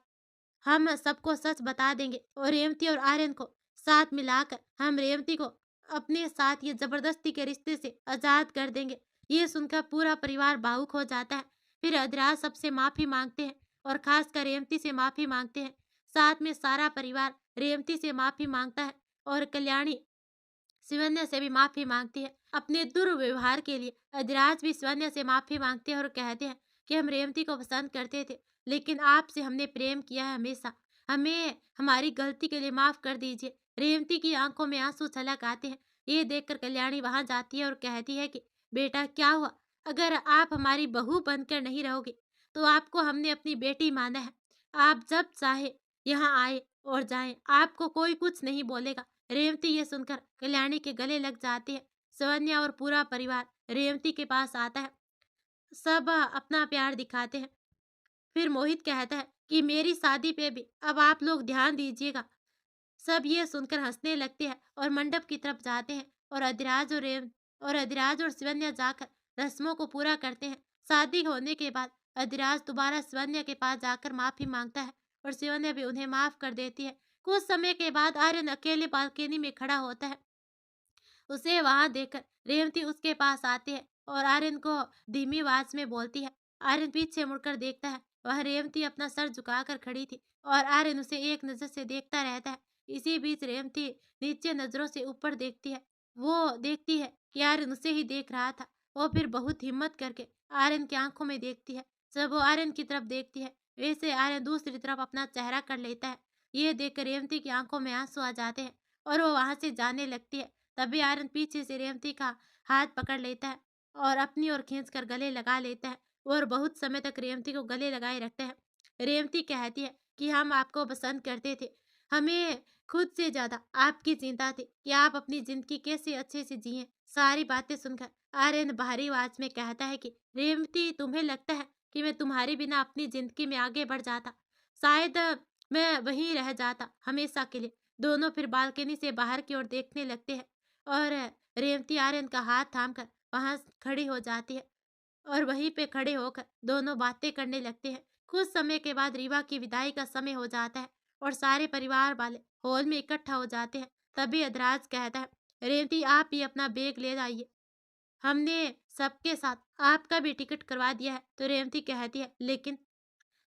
हम सबको सच बता देंगे और रेवती और आर्यन को साथ मिलाकर हम रेवती को अपने साथ ये जबरदस्ती के रिश्ते से आजाद कर देंगे। ये सुनकर पूरा परिवार भावुक हो जाता है। फिर अधिराज सबसे माफी मांगते हैं और खासकर रेवती से माफी मांगते हैं। साथ में सारा परिवार रेवती से माफी मांगता है और कल्याणी शिवन्या से भी माफी मांगती है अपने दुर्व्यवहार के लिए। अधिराज भी शिवन्या से माफी मांगते हैं और कहते हैं कि हम रेवती को पसंद करते थे, लेकिन आपसे हमने प्रेम किया है हमेशा। हमें हमारी गलती के लिए माफ कर दीजिए। रेवती की आंखों में आंसू छलक आते हैं। ये देखकर कल्याणी वहां जाती है और कहती है कि बेटा क्या हुआ? अगर आप हमारी बहू बनकर नहीं रहोगे, तो आपको हमने अपनी बेटी माना है। आप जब चाहे यहाँ आए और जाएं, आपको कोई कुछ नहीं बोलेगा। रेवती ये सुनकर कल्याणी के गले लग जाती है। सवन्या और पूरा परिवार रेवती के पास आता है। सब अपना प्यार दिखाते हैं। फिर मोहित कहता है कि मेरी शादी पे भी अब आप लोग ध्यान दीजिएगा। सब ये सुनकर हंसने लगते हैं और मंडप की तरफ जाते हैं और अधिराज और शिवन्या जाकर रस्मों को पूरा करते हैं। शादी होने के बाद अधिराज दोबारा शिवन्या के पास जाकर माफी मांगता है और शिवन्या भी उन्हें माफ कर देती है। कुछ समय के बाद आर्यन अकेले बालकनी में खड़ा होता है। उसे वहां देखकर रेवती उसके पास आती है और आर्यन को धीमी आवाज में बोलती है। आर्यन पीछे मुड़कर देखता है। वह रेवती अपना सर झुकाकर खड़ी थी और आर्यन उसे एक नजर से देखता रहता है। इसी बीच रेवती नीचे नजरों से ऊपर देखती है। वो देखती है कि आर्यन उसे ही देख रहा था। वो फिर बहुत हिम्मत करके आर्यन की आंखों में देखती है। जब वो आर्यन की तरफ देखती है, वैसे आर्यन दूसरी तरफ अपना चेहरा कर लेता है। ये देखकर रेवती की आंखों में आंसू आ जाते हैं और वो वहां से जाने लगती है। तभी आर्यन पीछे से रेवती का हाथ पकड़ लेता है और अपनी ओर खींचकर गले लगा लेता है और बहुत समय तक रेवती को गले लगाए रखता है। रेवती कहती है कि हम आपको पसंद करते थे। हमें खुद से ज्यादा आपकी चिंता थी कि आप अपनी जिंदगी कैसे अच्छे से जिए। सारी बातें सुनकर आर्यन भारी आवाज में कहता है कि रेवती, तुम्हें लगता है कि मैं तुम्हारे बिना अपनी जिंदगी में आगे बढ़ जाता? शायद मैं वहीं रह जाता हमेशा के लिए। दोनों फिर बालकनी से बाहर की ओर देखने लगते हैं और रेवती आर्यन का हाथ थामकर वहां खड़ी हो जाती है और वहीं पे खड़े होकर दोनों बातें करने लगते हैं। कुछ समय के बाद रीवा की विदाई का समय हो जाता है और सारे परिवार वाले हॉल में इकट्ठा हो जाते हैं। तभी अधराज कहता है, रेवती आप ही अपना बैग ले आइए, हमने सबके साथ आपका भी टिकट करवा दिया है। तो रेवती कहती है, लेकिन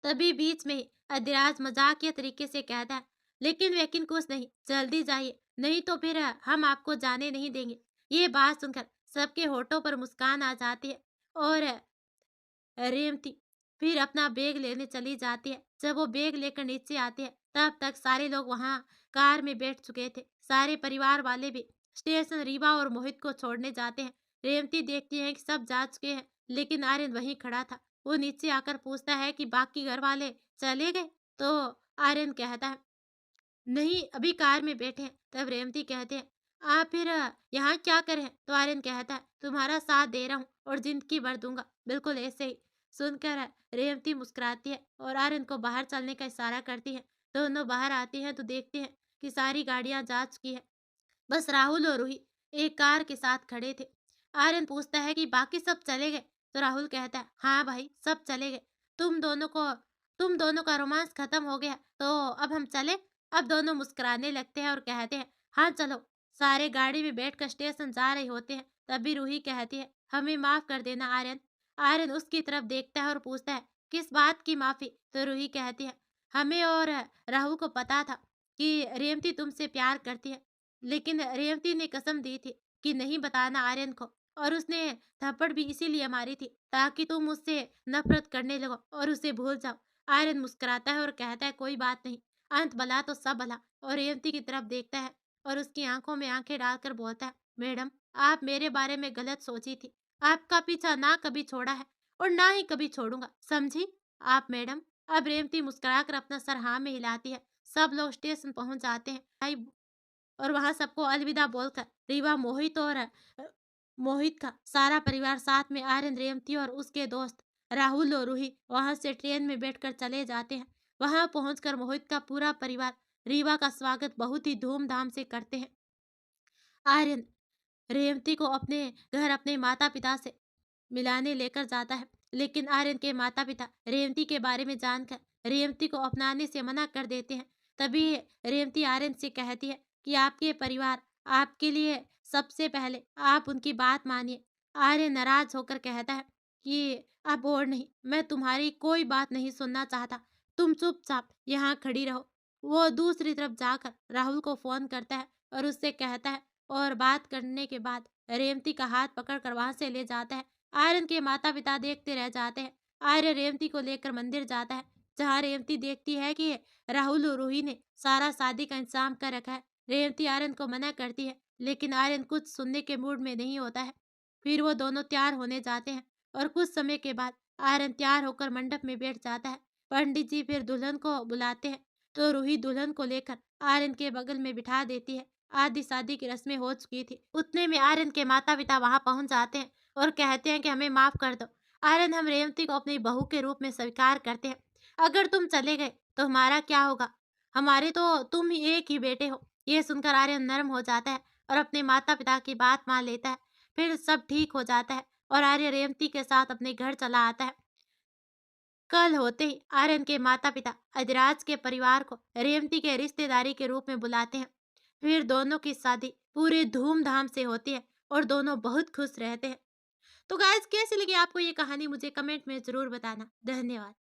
तभी बीच में ही अधिराज मजाकिया तरीके से कहता है, लेकिन वेकिन कुछ नहीं, जल्दी जाइए, नहीं तो फिर हम आपको जाने नहीं देंगे। ये बात सुनकर सबके होठों पर मुस्कान आ जाती है और रेवती फिर अपना बैग लेने चली जाती है। जब वो बैग लेकर नीचे आती है तब तक सारे लोग वहां कार में बैठ चुके थे। सारे परिवार वाले भी स्टेशन रीवा और मोहित को छोड़ने जाते हैं। रेवती देखती है कि सब जा चुके हैं लेकिन आर्यन वहीं खड़ा था। वो नीचे आकर पूछता है कि बाकी घर वाले चले गए? तो आर्यन कहता है, नहीं, अभी कार में बैठे हैं। तब रेवती कहते हैं, आप फिर यहाँ क्या करें? तो आर्यन कहता है, तुम्हारा साथ दे रहा हूँ और जिंदगी भर दूंगा, बिल्कुल ऐसे ही। सुनकर रेवती मुस्कुराती है और आर्यन को बाहर चलने का इशारा करती है। दोनों बाहर आते हैं तो देखते हैं कि सारी गाड़ियां जा चुकी है, बस राहुल और रूही एक कार के साथ खड़े थे। आर्यन पूछता है कि बाकी सब चले गए? तो राहुल कहता है, हाँ भाई, सब चले गए। तुम दोनों को तुम दोनों का रोमांस खत्म हो गया तो अब हम चले? अब दोनों मुस्कुराने लगते हैं और कहते हैं, हाँ चलो। सारे गाड़ी में बैठकर स्टेशन जा रहे होते हैं। तभी रूही कहती है, हमें माफ कर देना आर्यन। आर्यन उसकी तरफ देखता है और पूछता है, किस बात की माफी? तो रूही कहती है, हमें और राहुल को पता था कि रेवती तुमसे प्यार करती है, लेकिन रेवती ने कसम दी थी कि नहीं बताना आर्यन को, और उसने थप्पड़ भी इसीलिए मारी थी ताकि तुम उससे नफरत करने लगो और उसे भूल जाओ। आर्यन मुस्कुराता है और कहता है, कोई बात नहीं, अंत भला तो सब भला। और रेवती की तरफ देखता है और उसकी आंखों में आंखें डालकर बोलता है, मैडम, आप मेरे बारे में गलत सोची थी। आपका पीछा ना कभी छोड़ा है और ना ही कभी छोड़ूंगा, समझी आप मैडम? अब रेवती मुस्कुराकर अपना सर हाँ में हिलाती है। सब लोग स्टेशन पहुंच जाते हैं और वहां सबको अलविदा बोलकर रीवा, मोहित और मोहित का सारा परिवार साथ में आर्यन, रेवती और उसके दोस्त राहुल और रूही वहां से ट्रेन में बैठकर चले जाते हैं। वहां पहुंचकर मोहित का पूरा परिवार रीवा का स्वागत बहुत ही धूमधाम से करते हैं। आर्यन रेवती को अपने घर अपने माता पिता से मिलाने लेकर जाता है, लेकिन आर्यन के माता पिता रेवती के बारे में जानकर रेवती को अपनाने से मना कर देते हैं। तभी रेवती आर्यन से कहती है कि आपके परिवार आपके लिए सबसे पहले, आप उनकी बात मानिए। आर्यन नाराज होकर कहता है कि अब और नहीं, मैं तुम्हारी कोई बात नहीं सुनना चाहता, तुम चुपचाप यहाँ खड़ी रहो। वो दूसरी तरफ जाकर राहुल को फोन करता है और उससे कहता है, और बात करने के बाद रेवती का हाथ पकड़कर वहां से ले जाता है। आर्यन के माता पिता देखते रह जाते हैं। आर्यन रेवती को लेकर मंदिर जाता है जहाँ रेवती देखती है कि राहुल और रूही ने सारा शादी का इंतजाम कर रखा है। रेवती आर्यन को मना करती है लेकिन आर्यन कुछ सुनने के मूड में नहीं होता है। फिर वो दोनों तैयार होने जाते हैं और कुछ समय के बाद आर्यन तैयार होकर मंडप में बैठ जाता है। पंडित जी फिर दुल्हन को बुलाते हैं तो रूही दुल्हन को लेकर आर्यन के बगल में बिठा देती है। आधी शादी की रस्में हो चुकी थी। उतने में आर्यन के माता पिता वहां पहुंच जाते हैं और कहते हैं कि हमें माफ कर दो आर्यन, हम रेवती को अपनी बहू के रूप में स्वीकार करते हैं। अगर तुम चले गए तो हमारा क्या होगा? हमारे तो तुम ही एक ही बेटे हो। ये सुनकर आर्यन नर्म हो जाता है और अपने माता पिता की बात मान लेता है। फिर सब ठीक हो जाता है और आर्यन रेवती के साथ अपने घर चला आता है। कल होते ही आर्यन के माता पिता अधिराज के परिवार को रेवती के रिश्तेदारी के रूप में बुलाते हैं। फिर दोनों की शादी पूरे धूमधाम से होती है और दोनों बहुत खुश रहते हैं। तो गाइस, कैसी लगी आपको ये कहानी मुझे कमेंट में जरूर बताना। धन्यवाद।